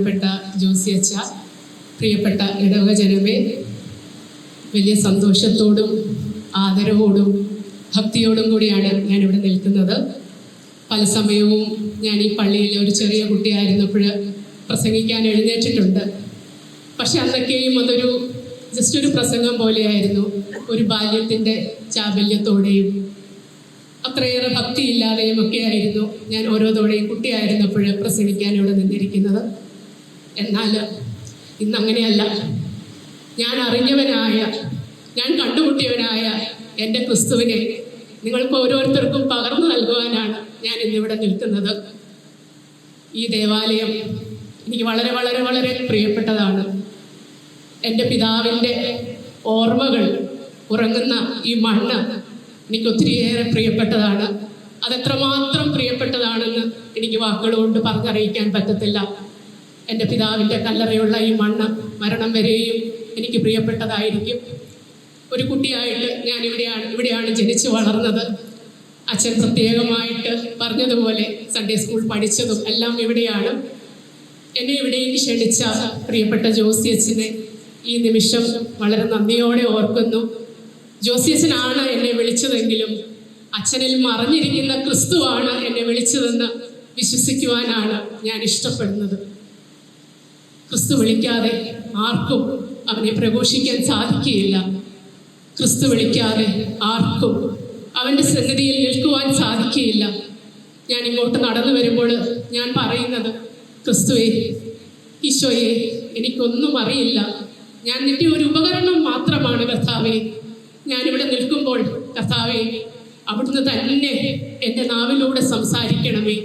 പ്രിയപ്പെട്ട ജോസി അച്ഛ, പ്രിയപ്പെട്ട ഇടവക ജനമേ, വലിയ സന്തോഷത്തോടും ആദരവോടും ഭക്തിയോടും കൂടിയാണ് ഞാനിവിടെ നിൽക്കുന്നത്. പല സമയവും ഞാൻ ഈ പള്ളിയിലെ ഒരു ചെറിയ കുട്ടിയായിരുന്നപ്പോൾ പ്രസംഗിക്കാൻ എഴുന്നേറ്റിട്ടുണ്ട്. പക്ഷെ അന്നൊക്കെയും അതൊരു ജസ്റ്റ് ഒരു പ്രസംഗം പോലെയായിരുന്നു. ഒരു ബാല്യത്തിൻ്റെ ചാബല്യത്തോടെയും അത്രയേറെ ഭക്തിയില്ലാതെയും ഒക്കെ ആയിരുന്നു ഞാൻ ഓരോ തവണയും കുട്ടിയായിരുന്നപ്പോൾ പ്രസംഗിക്കാൻ ഇവിടെ നിന്നിരിക്കുന്നത്. എന്നാൽ ഇന്നങ്ങനെയല്ല. ഞാൻ അറിഞ്ഞവനായ, ഞാൻ കണ്ടുമുട്ടിയവനായ എൻ്റെ ക്രിസ്തുവിനെ നിങ്ങൾക്ക് ഓരോരുത്തർക്കും പകർന്നു നൽകുവാനാണ് ഞാൻ ഇന്നിവിടെ നിൽക്കുന്നത്. ഈ ദേവാലയം എനിക്ക് വളരെ വളരെ വളരെ പ്രിയപ്പെട്ടതാണ്. എൻ്റെ പിതാവിൻ്റെ ഓർമ്മകൾ ഉറങ്ങുന്ന ഈ മണ്ണ് എനിക്ക് ഒത്തിരിയേറെ പ്രിയപ്പെട്ടതാണ്. അതെത്രമാത്രം പ്രിയപ്പെട്ടതാണെന്ന് എനിക്ക് വാക്കുകൾ കൊണ്ട് പറഞ്ഞറിയിക്കാൻ പറ്റത്തില്ല. എൻ്റെ പിതാവിൻ്റെ കല്ലറയുള്ള ഈ മണ്ണ് മരണം വരെയും എനിക്ക് പ്രിയപ്പെട്ടതായിരിക്കും. ഒരു കുട്ടിയായിട്ട് ഞാൻ ഇവിടെയാണ് ജനിച്ചു വളർന്നത്. അച്ഛൻ പ്രത്യേകമായിട്ട് പറഞ്ഞതുപോലെ സൺഡേ സ്കൂൾ പഠിച്ചതും എല്ലാം ഇവിടെയാണ്. എന്നെ ഇവിടേക്ക് ക്ഷണിച്ച പ്രിയപ്പെട്ട ജോസി അച്ഛനെ ഈ നിമിഷം വളരെ നന്ദിയോടെ ഓർക്കുന്നു. ജോസി അച്ഛനാണ് എന്നെ വിളിച്ചതെങ്കിലും അച്ഛനിൽ മറഞ്ഞിരിക്കുന്ന ക്രിസ്തുവാണ് എന്നെ വിളിച്ചതെന്ന് വിശ്വസിക്കുവാനാണ് ഞാൻ ഇഷ്ടപ്പെടുന്നത്. ക്രിസ്തു വിളിക്കാതെ ആർക്കും അവനെ പ്രഘോഷിക്കാൻ സാധിക്കുകയില്ല. ക്രിസ്തു വിളിക്കാതെ ആർക്കും അവൻ്റെ സന്നിധിയിൽ നിൽക്കുവാൻ സാധിക്കുകയില്ല. ഞാൻ ഇങ്ങോട്ട് നടന്നു വരുമ്പോൾ ഞാൻ പറയുന്നത്, ക്രിസ്തുവേ, ഈശോയെ, എനിക്കൊന്നും അറിയില്ല, ഞാൻ നിന്റെ ഒരു ഉപകരണം മാത്രമാണ് കർത്താവേ. ഞാനിവിടെ നിൽക്കുമ്പോൾ കർത്താവേ, അവിടുന്ന് തന്നെ എൻ്റെ നാവിലൂടെ സംസാരിക്കണമേ.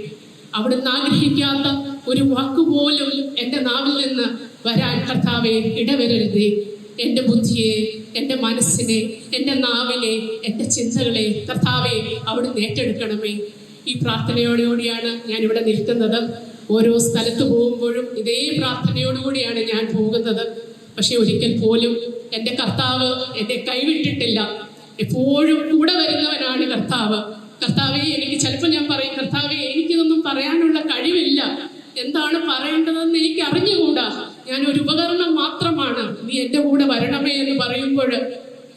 അവിടുന്ന് ആഗ്രഹിക്കാത്ത ഒരു വാക്കുപോലും എൻ്റെ നാവിൽ നിന്ന് വരാൻ കർത്താവേ ഇടവരരുതേ. എൻ്റെ ബുദ്ധിയെ, എൻ്റെ മനസ്സിനെ, എൻ്റെ നാവിനെ, എൻ്റെ ചിന്തകളെ കർത്താവെ അവിടുന്ന് ഏറ്റെടുക്കണമേ. ഈ പ്രാർത്ഥനയോടുകൂടിയാണ് ഞാനിവിടെ നിൽക്കുന്നത്. ഓരോ സ്ഥലത്ത് പോകുമ്പോഴും ഇതേ പ്രാർത്ഥനയോടുകൂടിയാണ് ഞാൻ പോകുന്നത്. പക്ഷെ ഒരിക്കൽ പോലും എൻ്റെ കർത്താവ് എന്നെ കൈവിട്ടിട്ടില്ല. എപ്പോഴും കൂടെ വരുന്നവനാണ് കർത്താവ്. കർത്താവെ, എനിക്ക് ചിലപ്പോൾ ഞാൻ പറയും, കർത്താവെ, എനിക്കിതൊന്നും പറയാനുള്ള കഴിവില്ല, എന്താണ് പറയേണ്ടതെന്ന് എനിക്ക് അറിഞ്ഞുകൂടാ, ഞാൻ ഒരു ഉപകരണം മാത്രമാണ്, നീ എൻ്റെ കൂടെ വരണമേ എന്ന് പറയുമ്പോൾ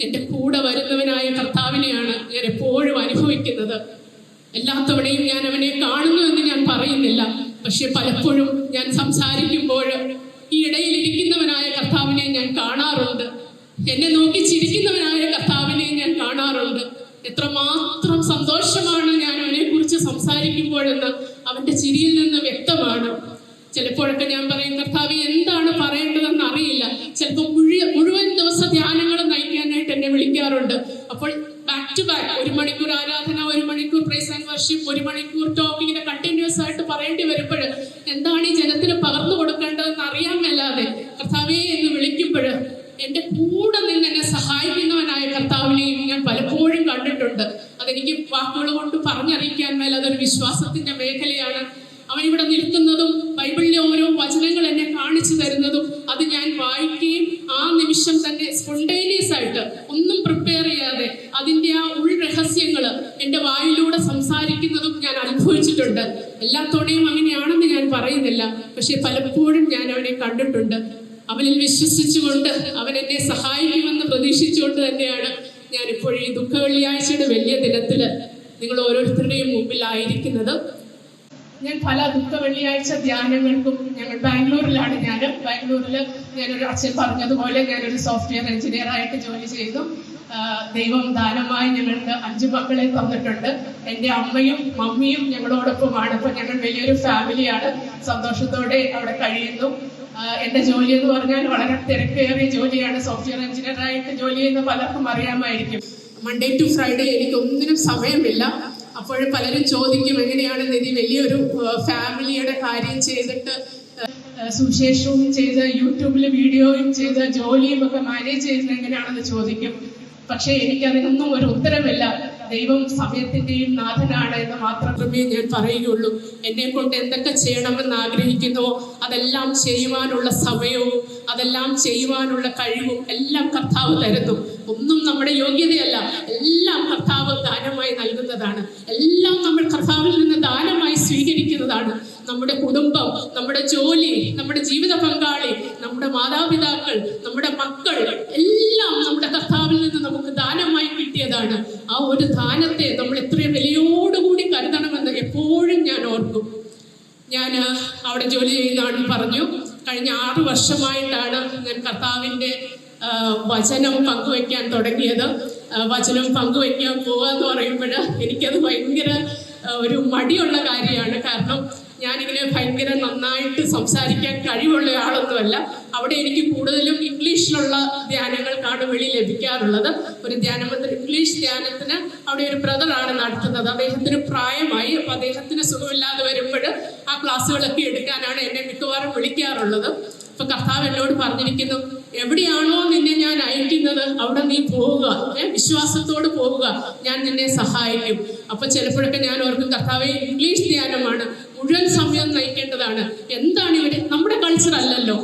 എൻ്റെ കൂടെ വരുന്നവനായ കർത്താവിനെയാണ് ഞാൻ എപ്പോഴും അനുഭവിക്കുന്നത്. എല്ലാത്തവണയും ഞാൻ അവനെ കാണുന്നു എന്ന് ഞാൻ പറയുന്നില്ല. പക്ഷെ പലപ്പോഴും ഞാൻ സംസാരിക്കുമ്പോൾ ഈ ഇടയിലിരിക്കുന്നവനായ കർത്താവിനെ ഞാൻ കാണാറുണ്ട്. എന്നെ നോക്കി ചിരിക്കുന്നവനായ കർത്താവിനെ ഞാൻ കാണാറുണ്ട്. എത്രമാത്രം സന്തോഷമാണ് ഞാൻ അവനെ കുറിച്ച് സംസാരിക്കുമ്പോഴെന്ന് അവൻ്റെ ചിരിയിൽ നിന്ന് വ്യക്തമാണ്. ചിലപ്പോഴൊക്കെ ഞാൻ പറയും, കർത്താവ് എന്താണ് പറയേണ്ടതെന്ന് അറിയില്ല. ചിലപ്പോൾ മുഴുവൻ ദിവസ ധ്യാനങ്ങൾ നയിക്കാനായിട്ട് എന്നെ വിളിക്കാറുണ്ട്. അപ്പോൾ ബാക്ക് ടു ബാക്ക് 1 മണിക്കൂർ ആരാധന, 1 മണിക്കൂർ പ്രൈസ് ആൻഡ് വർഷിപ്പ്, 1 മണിക്കൂർ ടോക്ക്, ഇങ്ങനെ കണ്ടിന്യൂസ് ആയിട്ട് പറയേണ്ടി വരുമ്പോൾ എന്താണ് ഈ ജനത്തിന് പകർന്നു കൊടുക്കേണ്ടതെന്ന് അറിയാൻ മേലാതെ കർത്താവേ എന്ന് വിളിക്കുമ്പോൾ എൻ്റെ കൂടെ നിന്ന് എന്നെ സഹായിക്കുന്നവനായ കർത്താവിനെയും ഞാൻ പലപ്പോഴും കണ്ടിട്ടുണ്ട്. അതെനിക്ക് വാക്കുകൾ കൊണ്ട് പറഞ്ഞറിയിക്കാൻ മേൽ അതൊരു വിശ്വാസത്തിൻ്റെ മേഖലയാണ്. അവൻ ഇവിടെ നിൽക്കുന്നതും ബൈബിളിലെ ഓരോ വചനങ്ങൾ എന്നെ കാണിച്ചു തരുന്നതും അത് ഞാൻ വായിക്കുകയും ആ നിമിഷം തന്നെ സ്പോണ്ടേനിയസ് ആയിട്ട് ഒന്നും പ്രിപ്പയർ ചെയ്യാതെ അതിൻ്റെ ആ ഉൾരഹസ്യങ്ങൾ എൻ്റെ വായിലൂടെ സംസാരിക്കുന്നതും ഞാൻ അനുഭവിച്ചിട്ടുണ്ട്. എല്ലാത്തോടെയും അങ്ങനെയാണെന്ന് ഞാൻ പറയുന്നില്ല. പക്ഷെ പലപ്പോഴും ഞാൻ അവനെ കണ്ടിട്ടുണ്ട്. അവനിൽ വിശ്വസിച്ചുകൊണ്ട് അവൻ എന്നെ സഹായിക്കുമെന്ന് പ്രതീക്ഷിച്ചുകൊണ്ട് തന്നെയാണ് ഞാനിപ്പോഴും ഈ ദുഃഖ വെള്ളിയാഴ്ചയുടെ വലിയ ദിനത്തിൽ നിങ്ങൾ ഓരോരുത്തരുടെയും മുമ്പിലായിരിക്കുന്നത്. ഞാൻ പല ദുഃഖ വെള്ളിയാഴ്ച ധ്യാനങ്ങൾക്കും ഞങ്ങൾ ബാംഗ്ലൂരിലാണ്. ബാംഗ്ലൂരിൽ ഞാനൊരു അച്ഛൻ പറഞ്ഞതുപോലെ ഞാനൊരു സോഫ്റ്റ്വെയർ എഞ്ചിനീയറായിട്ട് ജോലി ചെയ്തു. ദൈവം ദാനമായി ഞങ്ങൾക്ക് 5 മക്കളെ തന്നിട്ടുണ്ട്. എൻ്റെ അമ്മയും മമ്മിയും ഞങ്ങളോടൊപ്പമാണ്. അപ്പോൾ ഞങ്ങൾ വലിയൊരു ഫാമിലിയാണ്. സന്തോഷത്തോടെ അവിടെ കഴിയുന്നു. എൻ്റെ ജോലി എന്ന് പറഞ്ഞാൽ വളരെ തിരക്കേറിയ ജോലിയാണ്. സോഫ്റ്റ്വെയർ എഞ്ചിനീയറായിട്ട് ജോലി ചെയ്യുന്ന പലർക്കും അറിയാമായിരിക്കും. മൺഡേ ടു ഫ്രൈഡേ എനിക്ക് ഒന്നിനും സമയമില്ല. അപ്പോൾ പലരും ചോദിക്കും, എങ്ങനെയാണ് നിധി വലിയൊരു ഫാമിലിയുടെ കാര്യം ചെയ്തിട്ട് സുവിശേഷവും ചെയ്ത് യൂട്യൂബിൽ വീഡിയോയും ചെയ്ത് ജോലിയും ഒക്കെ മാനേജ് ചെയ്യുന്നത് എങ്ങനെയാണെന്ന് ചോദിക്കും. പക്ഷേ എനിക്കതിനൊന്നും ഒരു ഉത്തരമില്ല. ദൈവം സമയത്തിൻ്റെയും നാഥനാണ് എന്ന് മാത്രമേ ഞാൻ പറയുകയുള്ളൂ. എന്നെ കൊണ്ട് എന്തൊക്കെ ചെയ്യണമെന്ന് ആഗ്രഹിക്കുന്നുവോ അതെല്ലാം ചെയ്യുവാനുള്ള സമയവും അതെല്ലാം ചെയ്യുവാനുള്ള കഴിവും എല്ലാം കർത്താവ് തരുന്നു. ഒന്നും നമ്മുടെ യോഗ്യതയല്ല, എല്ലാം കർത്താവ് ദാനമായി നൽകുന്നതാണ്. എല്ലാം നമ്മൾ കർത്താവിൽ നിന്ന് ദാനമായി സ്വീകരിക്കുന്നതാണ്. നമ്മുടെ കുടുംബം, നമ്മുടെ ജോലി, നമ്മുടെ ജീവിത പങ്കാളി, നമ്മുടെ മാതാപിതാക്കൾ, നമ്മുടെ മക്കൾ എല്ലാം നമ്മുടെ കർത്താവിൽ നിന്ന് നമുക്ക് ദാനമായി കിട്ടിയതാണ്. ആ ഒരു ദാനത്തെ നമ്മൾ എത്രയും വിലയോടുകൂടി കരുതണമെന്ന് എപ്പോഴും ഞാൻ ഓർക്കും. ഞാൻ അവിടെ ജോലി ചെയ്യുന്നതാണെന്ന് പറഞ്ഞു. കഴിഞ്ഞ 6 വർഷമായിട്ടാണ് ഞാൻ കർത്താവിൻ്റെ വചനം പങ്കുവയ്ക്കാൻ തുടങ്ങിയത്. വചനം പങ്കുവയ്ക്കാൻ പോവുക എന്ന് പറയുമ്പോൾ എനിക്കത് ഭയങ്കര ഒരു മടിയുള്ള കാര്യമാണ്. കാരണം ഞാനിങ്ങനെ ഭയങ്കര നന്നായിട്ട് സംസാരിക്കാൻ കഴിവുള്ള ആളൊന്നുമല്ല. അവിടെ എനിക്ക് കൂടുതലും ഇംഗ്ലീഷിലുള്ള ധ്യാനങ്ങൾക്കാണ് വിളി ലഭിക്കാറുള്ളത്. ഒരു ധ്യാനമന്ത്രി ഇംഗ്ലീഷ് ധ്യാനത്തിന് അവിടെ ഒരു ബ്രദറാണ് നടത്തുന്നത്. അദ്ദേഹത്തിന് പ്രായമായി. അപ്പോൾ അദ്ദേഹത്തിന് സുഖമില്ലാതെ വരുമ്പോൾ ആ ക്ലാസ്സുകളൊക്കെ എടുക്കാനാണ് എന്നെ മിക്കവാറും വിളിക്കാറുള്ളത്. അപ്പൊ കർത്താവ് എന്നോട് പറഞ്ഞിരിക്കുന്നു, എവിടെയാണോ നിന്നെ ഞാൻ അയക്കുന്നത് അവിടെ നീ പോവുക, വിശ്വാസത്തോട് പോവുക, ഞാൻ നിന്നെ സഹായിക്കും. അപ്പൊ ചിലപ്പോഴൊക്കെ ഞാൻ ഓർക്കും, കർത്താവെ ഇംഗ്ലീഷ് ധ്യാനമാണ്, മുഴുവൻ സമയം നയിക്കേണ്ടതാണ്. എന്താണ് ഇവര്? നമ്മുടെ കൾച്ചർ അല്ലല്ലോ,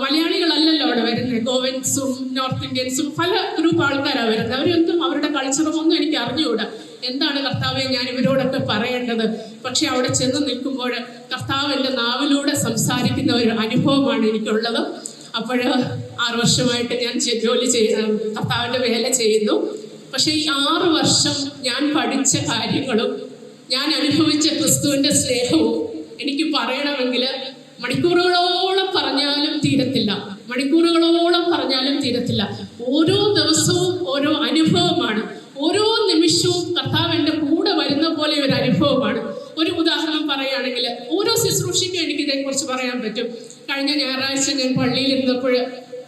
മലയാളികളല്ലല്ലോ അവിടെ വരുന്നത്. ഗോവൻസും നോർത്ത് ഇന്ത്യൻസും പല ഗ്രൂപ്പ് ആൾക്കാരാണ് വരുന്നത്. അവരൊന്നും അവരുടെ കൾച്ചറും ഒന്നും എനിക്ക് അറിഞ്ഞുകൂടാ. എന്താണ് കർത്താവെ ഞാൻ ഇവരോടൊക്കെ പറയേണ്ടത്? പക്ഷെ അവിടെ ചെന്ന് നിൽക്കുമ്പോൾ കർത്താവ് എൻ്റെ നാവിലൂടെ സംസാരിക്കുന്ന ഒരു അനുഭവമാണ് എനിക്കുള്ളത്. അപ്പോൾ 6 വർഷമായിട്ട് ഞാൻ ജോലി കർത്താവിൻ്റെ വേല ചെയ്യുന്നു. പക്ഷെ ഈ 6 വർഷം ഞാൻ പഠിച്ച കാര്യങ്ങളും ഞാൻ അനുഭവിച്ച ക്രിസ്തുവിൻ്റെ സ്നേഹവും എനിക്ക് പറയണമെങ്കിൽ മണിക്കൂറുകളോളം പറഞ്ഞാലും തീരത്തില്ല. മണിക്കൂറുകളോളം പറഞ്ഞാലും തീരത്തില്ല. ഓരോ ദിവസവും ഓരോ അനുഭവമാണ്. ഓരോ നിമിഷവും കർത്താവ് എൻ്റെ കൂടെ വരുന്ന പോലെ ഒരു അനുഭവമാണ്. ഒരു ഉദാഹരണം പറയുകയാണെങ്കിൽ, ഓരോ ശുശ്രൂഷയ്ക്കും എനിക്ക് ഇതേക്കുറിച്ച് പറയാൻ പറ്റും. കഴിഞ്ഞ ഞായറാഴ്ച ഞാൻ പള്ളിയിൽ ഇരുന്നപ്പോൾ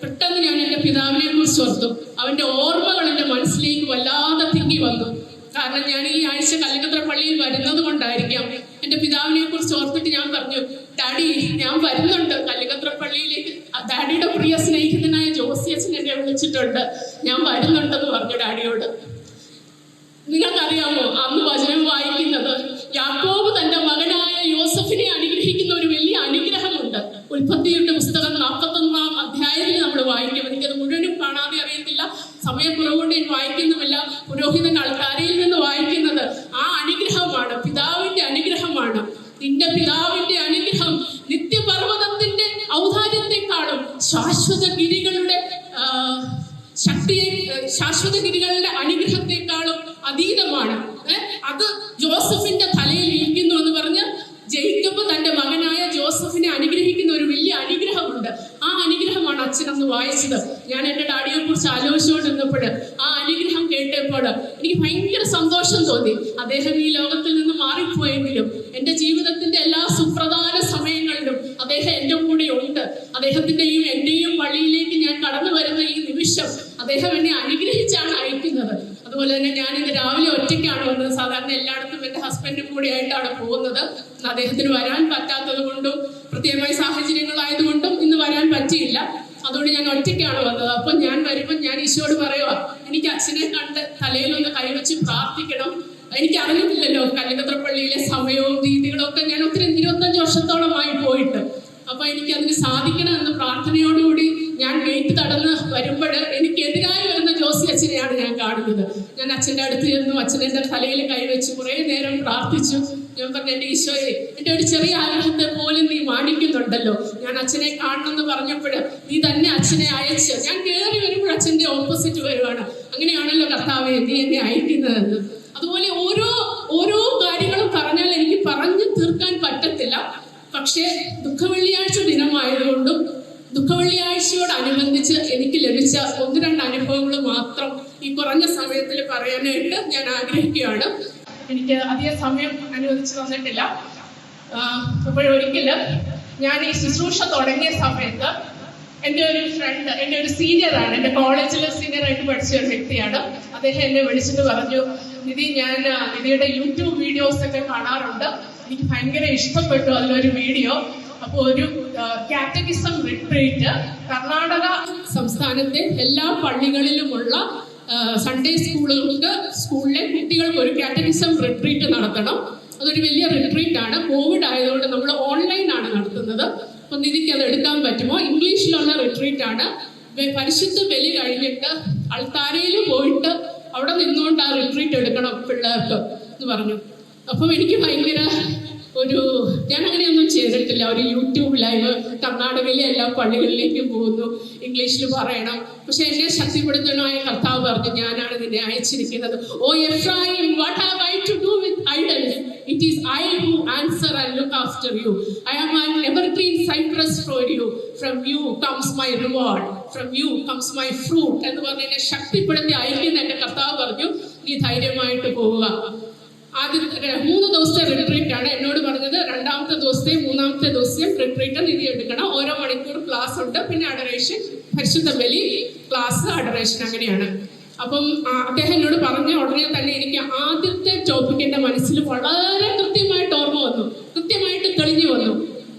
പെട്ടെന്ന് ഞാൻ എൻ്റെ പിതാവിനെ കുറിച്ച് ഓർത്തു. അവൻ്റെ ഓർമ്മകൾ എൻ്റെ മനസ്സിലേക്ക് വല്ലാതെ തിങ്ങി വന്നു. കാരണം ഞാൻ ഈ ആഴ്ച കല്ലിക്കത്ര പള്ളിയിൽ വരുന്നത് കൊണ്ടായിരിക്കാം. എൻ്റെ പിതാവിനെ കുറിച്ച് ഓർത്തിട്ട് ഞാൻ പറഞ്ഞു, ഡാഡി ഞാൻ വരുന്നുണ്ട് കല്ലിക്കത്ര പള്ളിയിലേക്ക്. ഡാഡിയുടെ പ്രിയ സ്നേഹിതനായ ജോസി അച്ഛൻ എന്നെ വിളിച്ചിട്ടുണ്ട്, ഞാൻ വരുന്നുണ്ടെന്ന് പറഞ്ഞു ഡാഡിയോട്. നിങ്ങൾക്കറിയാമോ, അന്ന് വചനം വായിക്കുന്നത് യാക്കോബ് തന്റെ മകനായ യോസഫിനെ അനുഗ്രഹിക്കുന്ന ഒരു വലിയ അനുഗ്രഹമുണ്ട്. ഉൽപ്പത്തിയുടെ പുസ്തകം 41-ാം അധ്യായത്തിൽ നമ്മൾ വായിക്കും. എനിക്കത് മുഴുവനും കാണാതെ അറിയത്തില്ല, സമയക്കുറവുകൊണ്ട് ഞാൻ വായിക്കുന്നുമില്ല. പുരോഹിതൻ ആൾക്കാരയിൽ നിന്ന് വായിക്കുന്നത് ആ അനുഗ്രഹമാണ്, പിതാവിന്റെ അനുഗ്രഹമാണ്. നിന്റെ പിതാവിന്റെ അനുഗ്രഹം നിത്യപർവ്വതത്തിന്റെ ഔദാര്യത്തെക്കാളും ശാശ്വതഗിരികളുടെ അനുഗ്രഹത്തെക്കാളും അതീതമാണ്. അത് ജോസഫിന്റെ തലയിൽ ഇരിക്കുന്നു എന്ന് പറഞ്ഞ് ജേക്കബ് തന്റെ മകനായ ജോസഫിനെ അനുഗ്രഹിക്കുന്ന ഒരു വലിയ അനുഗ്രഹമുണ്ട്. ആ അനുഗ്രഹമാണ് അച്ഛനന്ന് വായിച്ചത്. ഞാൻ എൻ്റെ ഡാഡിയെ കുറിച്ച് ആലോചിച്ചുകൊണ്ടിരുന്നപ്പോൾ ആ അനുഗ്രഹം കേട്ടപ്പോൾ എനിക്ക് ഭയങ്കര സന്തോഷം തോന്നി. അദ്ദേഹം ഈ ലോകത്തിൽ നിന്ന് മാറിപ്പോയെങ്കിലും എൻ്റെ ജീവിതത്തിന്റെ എല്ലാ സുപ്രധാന സമയങ്ങളിലും അദ്ദേഹം എൻ്റെ കൂടെ ഉണ്ട്. അദ്ദേഹത്തിൻ്റെയും എൻ്റെയും പള്ളിയിലേക്ക് ഞാൻ കടന്നു വരുന്ന ഈ നിമിഷം അദ്ദേഹം എന്നെ അനുഗ്രഹിച്ചാണ് അയക്കുന്നത്. അതുപോലെ തന്നെ ഞാൻ ഇന്ന് രാവിലെ ഒറ്റയ്ക്കാണ് വന്നത്. സാധാരണ എല്ലായിടത്തും എൻ്റെ ഹസ്ബൻഡും കൂടി ആയിട്ടാണ് പോകുന്നത്. അദ്ദേഹത്തിന് വരാൻ പറ്റാത്തത് കൊണ്ടും പ്രത്യേകമായ സാഹചര്യങ്ങളായതുകൊണ്ടും ഇന്ന് വരാൻ പറ്റിയില്ല. അതുകൊണ്ട് ഞാൻ ഒറ്റയ്ക്കാണ് വന്നത്. അപ്പം ഞാൻ വരുമ്പോൾ ഞാൻ ഈശോയോട് പറയുക, എനിക്ക് അച്ഛനെ കണ്ട് തലയിലൊന്ന് കൈവച്ച് പ്രാർത്ഥിക്കണം. എനിക്ക് അറിഞ്ഞിട്ടില്ലല്ലോ കല്ലിക്കത്ര പള്ളിയിലെ സമയവും രീതികളും ഒക്കെ. ഞാൻ ഒത്തിരി 25 വർഷത്തോളമായി പോയിട്ട്. അപ്പൊ എനിക്ക് അതിന് സാധിക്കണം എന്ന പ്രാർത്ഥനയോടുകൂടി ഞാൻ ഗേറ്റ് കടന്ന് വരുമ്പോൾ എനിക്കെതിരായി വരുന്ന ജോസി അച്ഛനെയാണ് ഞാൻ കാണുന്നത്. ഞാൻ അച്ഛൻ്റെ അടുത്ത് ചെന്നു, അച്ഛനെൻ്റെ തലയിൽ കൈവച്ച് കുറേ നേരം പ്രാർത്ഥിച്ചു. ഞാൻ പറഞ്ഞു, എൻ്റെ ഈശോയെ, എൻ്റെ ഒരു ചെറിയ ആഗ്രഹത്തെ പോലും നീ മാനിക്കുന്നുണ്ടല്ലോ. ഞാൻ അച്ഛനെ കാണണമെന്ന് പറഞ്ഞപ്പോൾ നീ തന്നെ അച്ഛനെ അയച്ച്. ഞാൻ കയറി വരുമ്പോൾ അച്ഛൻ്റെ ഓപ്പോസിറ്റ് വരുവാണ്. അങ്ങനെയാണല്ലോ കർത്താവേ നീ എന്നെ അയക്കുന്നതെന്ന്. അതുപോലെ ഓരോ കാര്യങ്ങളും പറഞ്ഞാൽ എനിക്ക് പറഞ്ഞു തീർക്കാൻ പറ്റത്തില്ല. പക്ഷേ ദുഃഖവെള്ളിയാഴ്ച ദിനമായതുകൊണ്ടും ദുഃഖവെള്ളിയാഴ്ചയോടനുബന്ധിച്ച് എനിക്ക് ലഭിച്ച 1-2 അനുഭവങ്ങൾ മാത്രം ഈ കുറഞ്ഞ സമയത്തിൽ പറയാനായിട്ട് ഞാൻ ആഗ്രഹിക്കുകയാണ്. എനിക്ക് അധികം സമയം അനുവദിച്ച് തന്നിട്ടില്ല. അപ്പോഴൊരിക്കൽ ഞാൻ ഈ ശുശ്രൂഷ തുടങ്ങിയ സമയത്ത് എൻ്റെ ഒരു ഫ്രണ്ട്, എൻ്റെ ഒരു സീനിയറാണ്, എൻ്റെ കോളേജിൽ സീനിയറായിട്ട് പഠിച്ച ഒരു വ്യക്തിയാണ്. അദ്ദേഹം എന്നെ വിളിച്ചിട്ട് പറഞ്ഞു, നിധി, ഞാൻ നിധിയുടെ യൂട്യൂബ് വീഡിയോസ് ഒക്കെ കാണാറുണ്ട്, എനിക്ക് ഭയങ്കര ഇഷ്ടപ്പെട്ടു അതിലൊരു വീഡിയോ. അപ്പോൾ ഒരു കാറ്റഗിസം റിട്രീറ്റ് കർണാടക സംസ്ഥാനത്തെ എല്ലാ പള്ളികളിലുമുള്ള സൺഡേ സ്കൂളിലെ കുട്ടികൾക്ക് ഒരു കാറ്റഗിസം റിട്രീറ്റ് നടത്തണം. അതൊരു വലിയ റിട്രീറ്റാണ്. കോവിഡ് ആയതുകൊണ്ട് നമ്മൾ ഓൺലൈനാണ് നടത്തുന്നത്. അപ്പം നിധിക്ക് അത് എടുക്കാൻ പറ്റുമോ? ഇംഗ്ലീഷിലുള്ള റിട്രീറ്റാണ്. പരിശുദ്ധ ബലി കഴിഞ്ഞിട്ട് അൾത്താരയിൽ പോയിട്ട് അവിടെ നിന്നുകൊണ്ട് ആ റിട്രീറ്റ് എടുക്കണം പിള്ളേർക്ക് എന്ന് പറഞ്ഞു. അപ്പം എനിക്ക് ഭയങ്കര ഞാൻ അങ്ങനെയൊന്നും ചെയ്തിട്ടില്ല. ഒരു യൂട്യൂബ് ലൈവ് കർണാടകയിലെ എല്ലാ പള്ളികളിലേക്കും പോകുന്നു, ഇംഗ്ലീഷിൽ പറയണം. പക്ഷെ എന്നെ ശക്തിപ്പെടുത്തനായ കർത്താവ് പറഞ്ഞു, ഞാനാണ് നിന്നെ അയച്ചിരിക്കുന്നത്. O Ephraim, what have I to do with idols? It is I who answer and look after you. I am an evergreen cypress for you. From you comes my reward. From you comes my fruit. എന്ന് പറഞ്ഞ് എന്നെ ശക്തിപ്പെടുത്തി അയക്കുന്ന എൻ്റെ കർത്താവ് പറഞ്ഞു, നീ ധൈര്യമായിട്ട് പോവുക. ആദ്യത്തെ 3 ദിവസത്തെ റിട്രീറ്റ് ആണ് എന്നോട് പറഞ്ഞത്. 2ാമത്തെ ദിവസത്തെ 3ാമത്തെ ദിവസം റിട്രീറ്റ് നിധി എടുക്കണം. ഓരോ മണിക്കൂർ ക്ലാസ് ഉണ്ട്. പിന്നെ അഡറേഷൻ, പരിശുദ്ധ ബലി, ക്ലാസ്, അഡറേഷൻ, അങ്ങനെയാണ്. അപ്പം അദ്ദേഹം എന്നോട് പറഞ്ഞ ഉടനെ തന്നെ എനിക്ക് ആദ്യത്തെ ടോപ്പിക് എൻ്റെ മനസ്സിൽ വളരെ കൃത്യമായിട്ട് ഓർമ്മ വന്നു, കൃത്യമായിട്ട് തെളിഞ്ഞു വന്നു.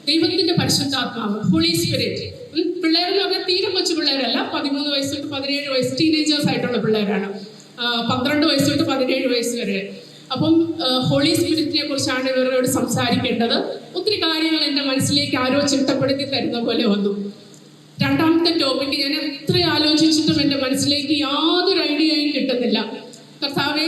ദൈവത്തിന്റെ പരിശുദ്ധാത്മാവ്, ഹോളി സ്പിരിറ്റ്. പിള്ളേരെന്ന് പറഞ്ഞാൽ തീരെ കൊച്ചു പിള്ളേരല്ല, 13 വയസ്സ് തൊട്ട് 17 വയസ്സ് ടീനേജേഴ്സ് ആയിട്ടുള്ള പിള്ളേരാണ്, 12 വയസ്സ് തൊട്ട് 17 വയസ്സ് വരെ. അപ്പം ഹോളി സ്പിരിറ്റിനെ കുറിച്ചാണ് ഇവരോട് സംസാരിക്കേണ്ടത്. ഒത്തിരി കാര്യങ്ങൾ എൻ്റെ മനസ്സിലേക്ക് ആരോ ചിട്ടപ്പെടുത്തി തരുന്ന പോലെ വന്നു. 2ാമത്തെ ടോപ്പിക്ക് ഞാൻ എത്ര ആലോചിച്ചിട്ടും എൻ്റെ മനസ്സിലേക്ക് യാതൊരു ഐഡിയയും കിട്ടുന്നില്ല. കർത്താവേ,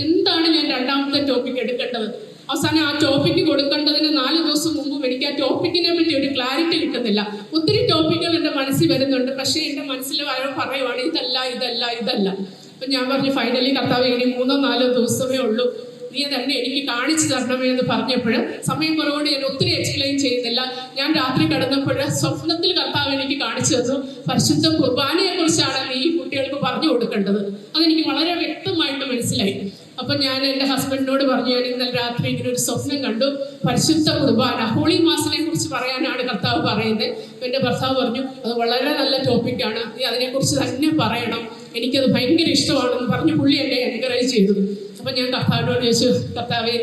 എന്താണ് ഞാൻ 2ാമത്തെ ടോപ്പിക്ക് എടുക്കേണ്ടത്? അവസാനം ആ ടോപ്പിക്ക് കൊടുക്കേണ്ടതിന് 4 ദിവസം മുമ്പും എനിക്ക് ആ ടോപ്പിക്കിനെ പറ്റി ഒരു ക്ലാരിറ്റി കിട്ടുന്നില്ല. ഒത്തിരി ടോപ്പിക്കുകൾ എൻ്റെ മനസ്സിൽ വരുന്നുണ്ട്, പക്ഷേ എൻ്റെ മനസ്സിൽ പറയുവാണ് ഇതല്ല ഇതല്ല ഇതല്ല. അപ്പം ഞാൻ പറഞ്ഞു, ഫൈനലി കർത്താവേ, ഇനി 3-4 ദിവസമേ ഉള്ളൂ, നീ തന്നെ എനിക്ക് കാണിച്ചു തരണമേ എന്ന് പറഞ്ഞപ്പോൾ സമയം കുറവുകൊണ്ട് ഞാൻ ഒത്തിരി എക്സ്പ്ലെയിൻ ചെയ്യുന്നില്ല. ഞാൻ രാത്രി കിടന്നപ്പോൾ സ്വപ്നത്തിൽ കർത്താവ് എനിക്ക് കാണിച്ചു തന്നു, പരിശുദ്ധ കുർബാനയെ കുറിച്ചാണ് നീ ഈ കുട്ടികൾക്ക് പറഞ്ഞു കൊടുക്കേണ്ടത്. അതെനിക്ക് വളരെ വ്യക്തമായിട്ട് മനസ്സിലായി. അപ്പം ഞാൻ എൻ്റെ ഹസ്ബൻഡിനോട് പറഞ്ഞു, ഞാൻ ഇന്നലെ രാത്രി ഇങ്ങനെ ഒരു സ്വപ്നം കണ്ടു, പരിശുദ്ധ കുർബാന, ഹോളി മാസിനെ കുറിച്ച് പറയാനാണ് കർത്താവ് പറയുന്നത്. എൻ്റെ ഭർത്താവ് പറഞ്ഞു, അത് വളരെ നല്ല ടോപ്പിക്കാണ്, നീ അതിനെക്കുറിച്ച് തന്നെ പറയണം, എനിക്കത് ഭയങ്കര ഇഷ്ടമാണെന്ന് പറഞ്ഞ് പുള്ളി എന്നെ എൻകറേജ് ചെയ്തു. അപ്പം ഞാൻ കർത്താവിനോട് ചോദിച്ചു, കർത്താവേ,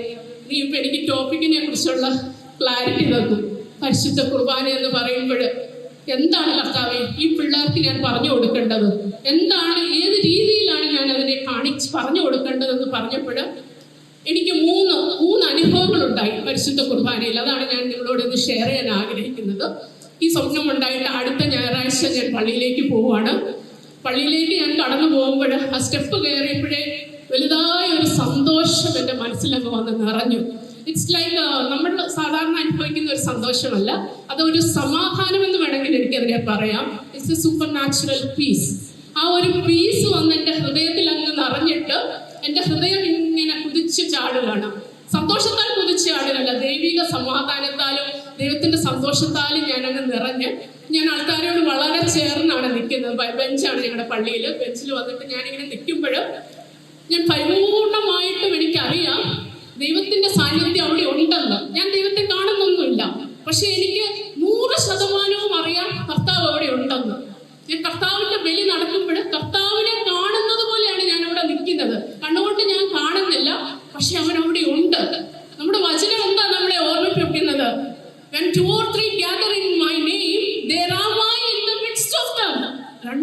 നീ ഇപ്പം എനിക്ക് ടോപ്പിക്കിനെ കുറിച്ചുള്ള ക്ലാരിറ്റി തന്നു. പരിശുദ്ധ കുർബാന എന്ന് പറയുമ്പോൾ എന്താണ് കർത്താവേ ഈ പിള്ളേർക്ക് ഞാൻ പറഞ്ഞു കൊടുക്കേണ്ടത്? എന്താണ്, ഏത് രീതിയിലാണ് ഞാൻ അതിനെ പറഞ്ഞു കൊടുക്കേണ്ടതെന്ന് പറഞ്ഞപ്പോൾ എനിക്ക് മൂന്ന് അനുഭവങ്ങളുണ്ടായി പരിശുദ്ധ കുർബാനയിൽ. അതാണ് ഞാൻ നിങ്ങളോട് ഇന്ന് ഷെയർ ചെയ്യാൻ ആഗ്രഹിക്കുന്നത്. ഈ സ്വപ്നം ഉണ്ടായിട്ട് അടുത്ത ഞായറാഴ്ച ഞാൻ പള്ളിയിലേക്ക് പോവുകയാണ്. പള്ളിയിലേക്ക് ഞാൻ കടന്നു പോകുമ്പോൾ ആ സ്റ്റെപ്പ് കയറിയപ്പോഴേ വലുതായ ഒരു സന്തോഷം എൻ്റെ മനസ്സിലങ്ങ് വന്ന് നിറഞ്ഞു. ഇറ്റ്സ് ലൈക്ക് നമ്മൾ സാധാരണ അനുഭവിക്കുന്ന ഒരു സന്തോഷമല്ല, അതൊരു സമാധാനം എന്ന് വേണമെങ്കിൽ എനിക്കതിനെ പറയാം. It's a super natural piece. ആ ഒരു പീസ് വന്ന് എൻ്റെ ഹൃദയത്തിൽ അങ്ങ് നിറഞ്ഞിട്ട് എൻ്റെ ഹൃദയം ഇങ്ങനെ കുതിച്ച് ചാടുകയാണ്. സന്തോഷത്താൽ കുതിച്ച് ചാടുകയല്ല, ദൈവിക സമാധാനത്താലും ദൈവത്തിൻ്റെ സന്തോഷത്താലും ഞാനങ്ങ് നിറഞ്ഞ്, ഞാൻ ആൾക്കാരോട് വളരെ ചേർന്നാണ് നിൽക്കുന്നത്. ബെഞ്ചാണ് ഞങ്ങളുടെ പള്ളിയിൽ. ബെഞ്ചിൽ വന്നിട്ട് ഞാനിങ്ങനെ നിൽക്കുമ്പോൾ ഞാൻ പരിപൂർണമായിട്ടും എനിക്കറിയാം ദൈവത്തിന്റെ സാന്നിധ്യം അവിടെ ഉണ്ടെന്ന്. ഞാൻ ദൈവത്തെ കാണുന്നൊന്നുമില്ല, പക്ഷെ എനിക്ക് 100% അറിയാം കർത്താവ് അവിടെ ഉണ്ടെന്ന്. ഞാൻ കർത്താവിന്റെ ബലി നടക്കുമ്പോൾ കർത്താവിനെ കാണുന്നത് പോലെയാണ് ഞാൻ അവിടെ നിൽക്കുന്നത്. കണ്ണുകൊണ്ട് ഞാൻ കാണുന്നില്ല, പക്ഷെ അവൻ അവിടെ ഉണ്ട്. നമ്മുടെ വചനം എന്താ നമ്മളെ ഓർമ്മിപ്പിക്കുന്നത്? When 2 or 3 gather in my name, there am I in the midst of them.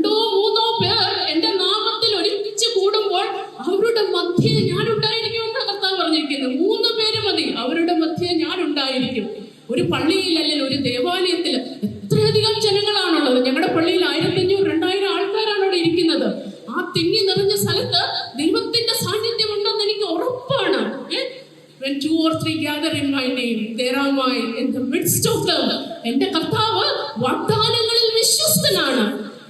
2-3 പേർ എന്റെ നാമത്തിൽ ഒരുമിച്ച് കൂടുമ്പോൾ അവരുടെ മധ്യേ ഞാൻ ഉണ്ടായിരിക്കും എന്നാണ് കർത്താവ് പറഞ്ഞിരിക്കുന്നത്. 3 പേര് മതി, അവരുടെ മധ്യേ ഞാൻ ഉണ്ടായിരിക്കും. ഒരു പള്ളിയിൽ അല്ലെങ്കിൽ ഒരു ദേവാലയത്തിൽ എത്രയധികം ജനങ്ങളാണുള്ളത്. ഞങ്ങളുടെ പള്ളിയിൽ 1500-2000 ആൾക്കാരാണ് അവിടെ ഇരിക്കുന്നത്. ആ തിങ്ങി നിറഞ്ഞ സ്ഥലത്ത് ദൈവത്തിന്റെ സാന്നിധ്യം ഉണ്ടെന്ന് എനിക്ക് ഉറപ്പാണ്. When 2 or 3 gather in my name, there am I in the midst of them. എന്റെ കർത്താവ് വാഗ്ദാനങ്ങളിൽ വിശ്വസ്തനാണ്.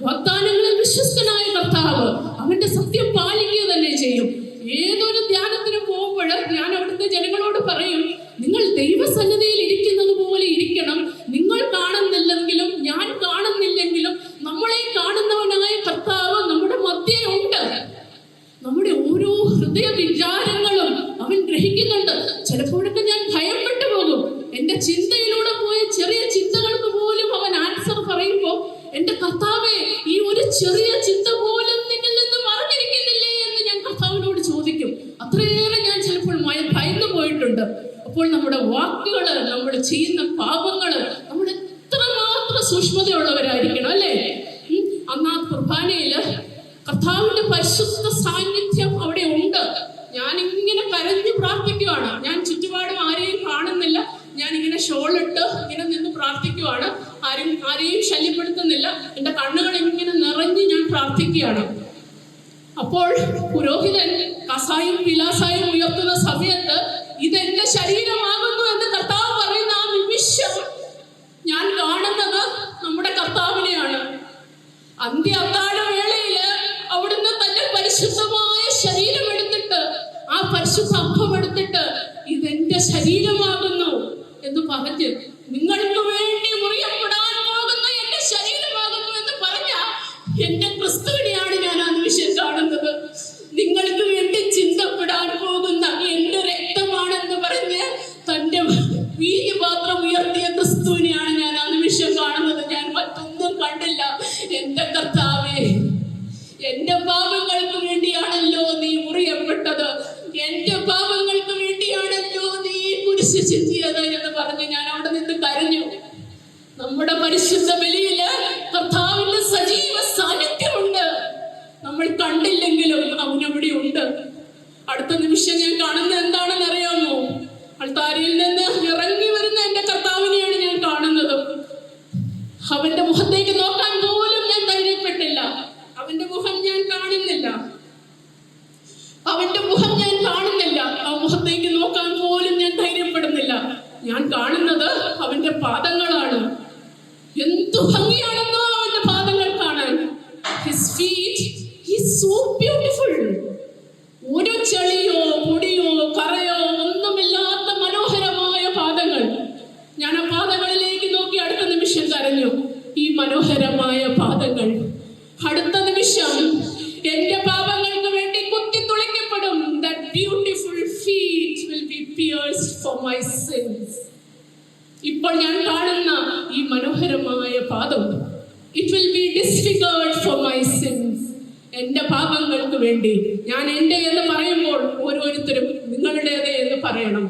വാഗ്ദാനങ്ങളിൽ വിശ്വസ്തനായ കർത്താവ് അവന്റെ സത്യം പാലിക്കുക തന്നെ ചെയ്യും. ഏതൊരു ധ്യാനത്തിന് പോകുമ്പോൾ ഞാൻ അവിടുത്തെ ജനങ്ങളോട് പറയും, നിങ്ങൾ ദൈവസന്നിധിയിൽ ഇരിക്കുന്നത് പോലെ ഇരിക്കണം. നിങ്ങൾ കാണുന്നില്ലെങ്കിലും ഞാൻ കാണുന്നില്ലെങ്കിലും നമ്മളെ കാണുന്നവനായ കർത്താവ് നമ്മുടെ മധ്യേ ഉണ്ട്. നമ്മുടെ ഓരോ ഹൃദയ വിചാരങ്ങളും അവൻ ഗ്രഹിക്കുന്നുണ്ട്. ചിലപ്പോഴൊക്കെ ഞാൻ ഭയപ്പെട്ടു പോകും. എന്റെ ചിന്തയിലൂടെ പോയ ചെറിയ ചിന്തകൾക്ക് പോലും അവൻ ആൻസർ പറയുമ്പോൾ എന്റെ കർത്താവേ, ഈ ഒരു ചെറിയ ചിന്ത പോലും നിന്നിൽ നിന്ന് മറഞ്ഞിരിക്കുന്നില്ലേ എന്ന് ഞാൻ കർത്താവിനോട് ചോദിക്കും. അത്രയേറെ ഞാൻ ചിലപ്പോൾ ഭയന്നു പോയിട്ടുണ്ട്. അപ്പോൾ നമ്മുടെ വാക്കുകള്, നമ്മൾ ചെയ്യുന്ന പാപങ്ങള്, നമ്മൾ എത്രമാത്രം സൂക്ഷ്മതയുള്ളവരായിരിക്കണം അല്ലേ? അന്ന് ആ കുർബാനയില് കർത്താവിന്റെ പരിശുദ്ധ സാന്നിധ്യം അവിടെ ഉണ്ട്. ഞാനിങ്ങനെ കരഞ്ഞു പ്രാർത്ഥിക്കുവാണ്. ഞാൻ ചുറ്റുപാടും ആരെയും കാണുന്നില്ല. ഞാനിങ്ങനെ ഷോളിട്ട് ഇങ്ങനെ നിന്ന് പ്രാർത്ഥിക്കുവാണ്. ആരെയും ശല്യപ്പെടുത്തുന്നില്ല. എൻ്റെ കണ്ണുകൾ ഇങ്ങനെ നിറഞ്ഞ് ഞാൻ പ്രാർത്ഥിക്കുകയാണ്. അപ്പോൾ പുരോഹിതൻ കസായും വിലാസായും ഉയർത്തുന്ന സമയത്ത് ഇതെന്റെ ശരീരമാകുന്നു എന്ന് കർത്താവ് അന്ത്യ അത്താഴ വേളയില് അവിടുന്ന് തന്റെ പരിശുദ്ധമായ ശരീരം എടുത്തിട്ട്, ആ പരിശുദ്ധ അപ്പം എടുത്തിട്ട്, ഇതെന്റെ ശരീരമാകുന്നു എന്ന് പറഞ്ഞ്, നിങ്ങൾക്ക് വേണ്ടി മുറിയപ്പെടാൻ പോകുന്ന എന്റെ ശരീരമാകുന്നു എന്ന് പറഞ്ഞ എന്റെ ക്രിസ്തുവിനെയാണ് ഞാൻ ആ നിമിഷം കാണുന്നത്. നിങ്ങൾക്ക് വേണ്ടി ചിന്തപ്പെടാൻ പോകുന്ന എന്റെ രക്തമാണെന്ന് പറഞ്ഞ് തന്റെ വീര്യപാത്രം ഉയർത്തിയ ക്രിസ്തുവിനെയാണ് ഞാൻ ആ നിമിഷം കാണുന്നത്. ഞാൻ മറ്റൊന്നും കണ്ടില്ല. എന്റെ കർത്താവേ, എന്റെ പാപങ്ങൾക്ക് വേണ്ടിയാണല്ലോ നീ മുറിയപ്പെട്ടത്, എന്റെ പാപങ്ങൾക്ക് വേണ്ടിയാണല്ലോ നീ കുരിശ് ചിന്തിയത് എന്ന് പറഞ്ഞ് ഞാൻ അവിടെ നിന്ന് കരഞ്ഞു. നമ്മുടെ പരിശുദ്ധ ബലിയില് കർത്താവിന്റെ സജീവ സാന്നിധ്യമുണ്ട്. നമ്മൾ കണ്ടില്ലെങ്കിലും അവനവിടെ ഉണ്ട്. അടുത്ത നിമിഷം ഞാൻ കാണുന്നത് എന്താണെന്ന് അറിയാമോ? അൾത്താരയിൽ നിന്ന് ഇറങ്ങി വരുന്ന എന്റെ കർത്താവിനെയാണ് ഞാൻ കാണുന്നത്. അവന്റെ മുഖത്തേക്ക് നോക്കാൻ പോലും ഞാൻ ധൈര്യപ്പെട്ടില്ല. അവന്റെ മുഖം ഞാൻ കാണുന്നില്ല. ആ മുഖത്തേക്ക് നോക്കാൻ പോലും ഞാൻ ധൈര്യപ്പെടുന്നില്ല. ഞാൻ കാണുന്നത് അവന്റെ പാദങ്ങളാണ്. എന്തു ഭംഗിയാണെന്നോ അവന്റെ പാദങ്ങൾ കാണാൻ. His feet, he's so beautiful. ഒരു ചെളിയോ പൊടിയോ കറയോ ഒന്നുമില്ലാത്ത മനോഹരമായ പാദങ്ങൾ. ഞാൻ ആ പാദങ്ങളിലേക്ക് നോക്കി അടുത്ത നിമിഷം കരഞ്ഞു. ഈ മനോഹരമായ പാദങ്ങൾ അടുത്ത നിമിഷം എന്റെ പാപങ്ങൾക്ക് വേണ്ടി കുത്തി തുളയ്ക്കപ്പെടും. That beautiful feet will be pierced for my sins. ഇപ്പോൾ ഞാൻ കാണുന്ന ഈ മനോഹരമായ പാദം, it will be disfigured for my sins. എന്റെ പാപങ്ങൾക്ക് വേണ്ടി. ഞാൻ എന്റെ എന്ന് പറയുമ്പോൾ ഓരോരുത്തരും നിങ്ങളുടേത് എന്ന് പറയണം.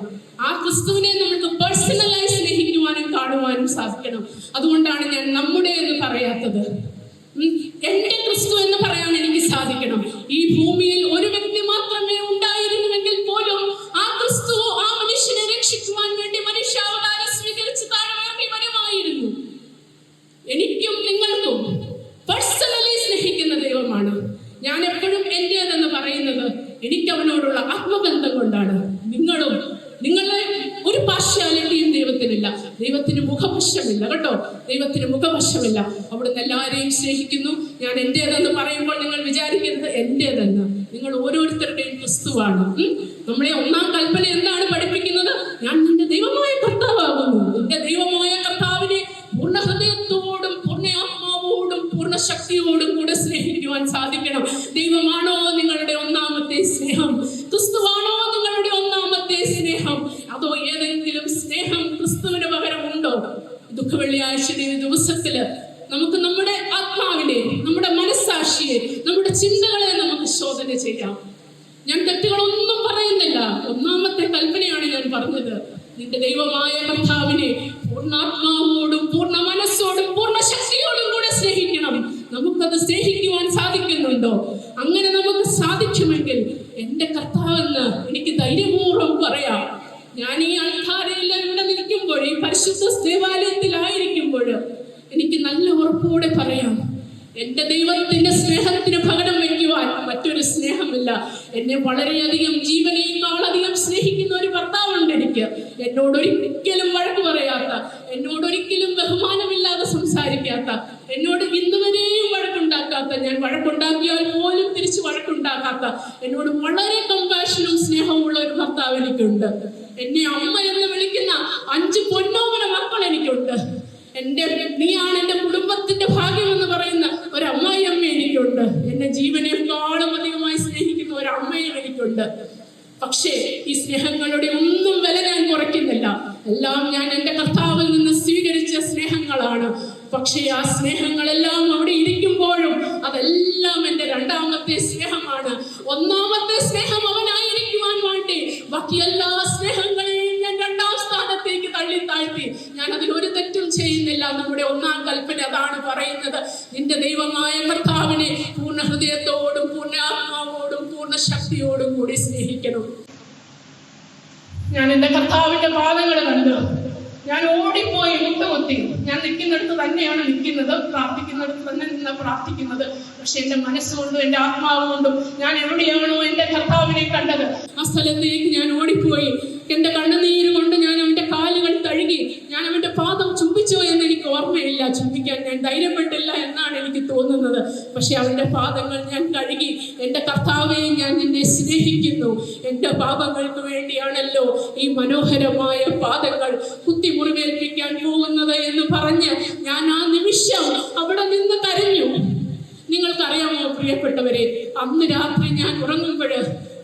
ആ ക്രിസ്തുവിനെ നമുക്ക് പേഴ്സണലായി സ്നേഹിക്കുവാനും കാണുവാനും സാധിക്കണം. അതുകൊണ്ടാണ് ഞാൻ നമ്മുടെ എന്ന് പറയാത്തത്. എന്റെ ക്രിസ്തു എന്ന് പറയാൻ എനിക്ക് സാധിക്കണം. ഈ ഭൂമിയിൽ ഒരു വ്യക്തി മാത്രമേ ഉണ്ടായിരുന്നുവെങ്കിൽ പോലും ആ ക്രിസ്തു ആ മനുഷ്യനെ രക്ഷിക്കുവാൻ വേണ്ടി മനുഷ്യാവതാരം സ്വീകരിച്ച് താഴെ വരുമായിരുന്നു. എനിക്കും നിങ്ങൾക്കും പേഴ്സണലി സ്നേഹിക്കുന്ന ദൈവമാണ്. ഞാൻ എപ്പോഴും എന്റേതെന്ന് പറയുന്നത് എനിക്ക് അവനോടുള്ള ആത്മബന്ധം കൊണ്ടാണ്. നിങ്ങളെ ഒരു പാർഷ്യാലിറ്റിയും ദൈവത്തിനില്ല. ദൈവത്തിന് മുഖപക്ഷമില്ല കേട്ടോ. ദൈവത്തിന് മുഖപക്ഷമില്ല. അവിടുന്ന് എല്ലാവരെയും സ്നേഹിക്കുന്നു. ഞാൻ എന്റേതെന്ന് പറയുമ്പോൾ നിങ്ങൾ വിചാരിക്കരുത് എന്റേതെന്ന്. നിങ്ങൾ ഓരോരുത്തരുടെയും ക്രിസ്തുവാണ്. നമ്മളെ ഒന്നാം കൽപ്പന എന്താണ് പഠിപ്പിക്കുന്നത്? ഞാൻ നിന്റെ ദൈവമായ കർത്താവാകുന്നു. നിന്റെ ദൈവമായ കർത്താവിനെ പൂർണ്ണ ഹൃദയത്തോടും പൂർണ്ണ ആത്മാവോടും പൂർണ്ണ ശക്തിയോടും കൂടെ സ്നേഹിക്കുവാൻ സാധിക്കണം. ദൈവമാണോ നിങ്ങളുടെ ഒന്നാമത്തെ സ്നേഹം? ക്രിസ്തുവാണോ നിങ്ങളുടെ ഒന്നാമത്തെ സ്നേഹം? അതോ ഏതെങ്കിലും സ്നേഹം ക്രിസ്തുവിന് പകരമുണ്ടോ? ദുഃഖവെള്ളിയാഴ്ചയുടെ ദിവസത്തില് നമുക്ക് നമ്മുടെ ആത്മാവിനെ, നമ്മുടെ മനസ്സാക്ഷിയെ, നമ്മുടെ ചിന്തകളെ നമുക്ക് ശോധന ചെയ്യാം. ഞാൻ തെറ്റുകളൊന്നും പറയുന്നില്ല. ഒന്നാമത്തെ കൽപ്പനയാണ് ഞാൻ പറഞ്ഞത്. നിന്റെ ദൈവമായ കർത്താവിനെ പൂർണ്ണാത്മാവോടും പൂർണ്ണ മനസ്സോടും പൂർണ്ണ ശക്തിയോടും കൂടെ സ്നേഹിക്കണം. നമുക്കത് സ്നേഹിക്കുവാൻ സാധിക്കുന്നുണ്ടോ? അങ്ങനെ നമുക്ക് സാധിക്കുമെങ്കിൽ എന്റെ കർത്താവെന്ന് എനിക്ക് ധൈര്യപൂർവ്വം പറയാം. ഞാൻ ഈ അൾത്താരയിൽ ഇവിടെ നിൽക്കുമ്പോൾ, ഈ പരിശുദ്ധ ദേവാലയത്തിലായിരിക്കുമ്പോൾ എനിക്ക് നല്ല ഉറപ്പോടെ പറയാം, എന്റെ ദൈവത്തിന്റെ സ്നേഹത്തിന് പകരം വയ്ക്കുവാൻ മറ്റൊരു സ്നേഹമില്ല. എന്നെ വളരെയധികം ജീവനേക്കാളധികം സ്നേഹിക്കുന്ന ഒരു ഭർത്താവുണ്ട് എനിക്ക്. എന്നോടൊരിക്കലും വഴക്ക് പറയാത്ത, എന്നോടൊരിക്കലും ബഹുമാനമില്ലാതെ സംസാരിക്കാത്ത, എന്നോട് ഇന്നുവരെയും വഴക്കുണ്ടാക്കാത്ത, ഞാൻ വഴക്കുണ്ടാക്കിയാൽ പോലും തിരിച്ച് വഴക്കുണ്ടാക്കാത്ത, എന്നോട് വളരെ കമ്പാഷനും സ്നേഹവും ഉള്ള ഒരു ഭർത്താവ് എനിക്കുണ്ട്. എന്നെ അമ്മ എന്ന് വിളിക്കുന്ന 5 പൊന്നോമന മക്കൾ എനിക്കുണ്ട്. നീയാണ് എന്റെ കുടുംബത്തിന്റെ ഭാഗ്യം എന്ന് പറയുന്ന ഒരു അമ്മായിയമ്മ എനിക്കുണ്ട്. എന്നെ ജീവനേക്കാളും അധികമായി സ്നേഹിക്കുന്ന ഒരു അമ്മയും എനിക്കുണ്ട്. പക്ഷേ ഈ സ്നേഹങ്ങളുടെ ഒന്നും വില ഞാൻ കുറയ്ക്കുന്നില്ല. എല്ലാം ഞാൻ എന്റെ കർത്താവിൽ നിന്ന് സ്വീകരിച്ച സ്നേഹങ്ങളാണ്. പക്ഷേ ആ സ്നേഹങ്ങളെല്ലാം അവിടെ ഇരിക്കുമ്പോഴും അതെല്ലാം എന്റെ രണ്ടാമത്തെ സ്നേഹമാണ്. ഒന്നാമത്തെ സ്നേഹം അവനായിരിക്കുവാൻ വേണ്ടി ബാക്കി എല്ലാ സ്നേഹങ്ങളെയും ഞാൻ രണ്ടാം സ്ഥാനത്തേക്ക് തള്ളി താഴ്ത്തി. ഞാൻ അതിലൊരു തെറ്റും ചെയ്യുന്നില്ല. നമ്മുടെ ഒന്നാം കൽപ്പന അതാണ് പറയുന്നത്. നിന്റെ ദൈവമായ കർത്താവിനെ പൂർണ്ണ ഹൃദയത്തോടും പൂർണ്ണ ആത്മാവോടും പൂർണ്ണ ശക്തിയോടും കൂടി സ്നേഹിക്കണം. ഞാൻ എന്റെ കർത്താവിന്റെ പാദങ്ങൾ കണ്ടു. ഞാൻ ഓടിപ്പോയി മുട്ടുകുത്തി. ഞാൻ നിൽക്കുന്നിടത്ത് തന്നെയാണ് നിൽക്കുന്നത്, പ്രാർത്ഥിക്കുന്നിടത്ത് തന്നെ നിന്ന് പ്രാർത്ഥിക്കുന്നത്. പക്ഷെ എന്റെ മനസ്സുകൊണ്ടും എന്റെ ആത്മാവ് കൊണ്ടും ഞാൻ എവിടെയാണോ എന്റെ കർത്താവിനെ കണ്ടത് ആ സ്ഥലത്തേക്ക് ഞാൻ ഓടിപ്പോയി. എന്റെ കണ്ണുനീര് കൊണ്ട് ഞാൻ അവന്റെ കാലുകൾ തഴുകി. ഞാൻ അവന്റെ പാദം ചുംബിച്ചോ എന്ന് എനിക്ക് ഓർമ്മയില്ല. ചുംബിക്കാൻ ഞാൻ ധൈര്യപ്പെട്ടില്ല എന്നാണ് എനിക്ക് തോന്നുന്നത്. പക്ഷെ അവന്റെ പാദങ്ങൾ ഞാൻ കഴുകി. എൻ്റെ കർത്താവെ, ഞാൻ നിന്നെ സ്നേഹിക്കുന്നു, എൻ്റെ പാപങ്ങൾക്ക് വേണ്ടിയാണല്ലോ ഈ മനോഹരമായ പാദങ്ങൾ കുത്തി മുറിവേൽപ്പിക്കാൻ പോകുന്നത് എന്ന് പറഞ്ഞ് ഞാൻ ആ നിമിഷം അവിടെ നിന്ന് കരഞ്ഞു. നിങ്ങൾക്കറിയാമോ പ്രിയപ്പെട്ടവരെ, അന്ന് രാത്രി ഞാൻ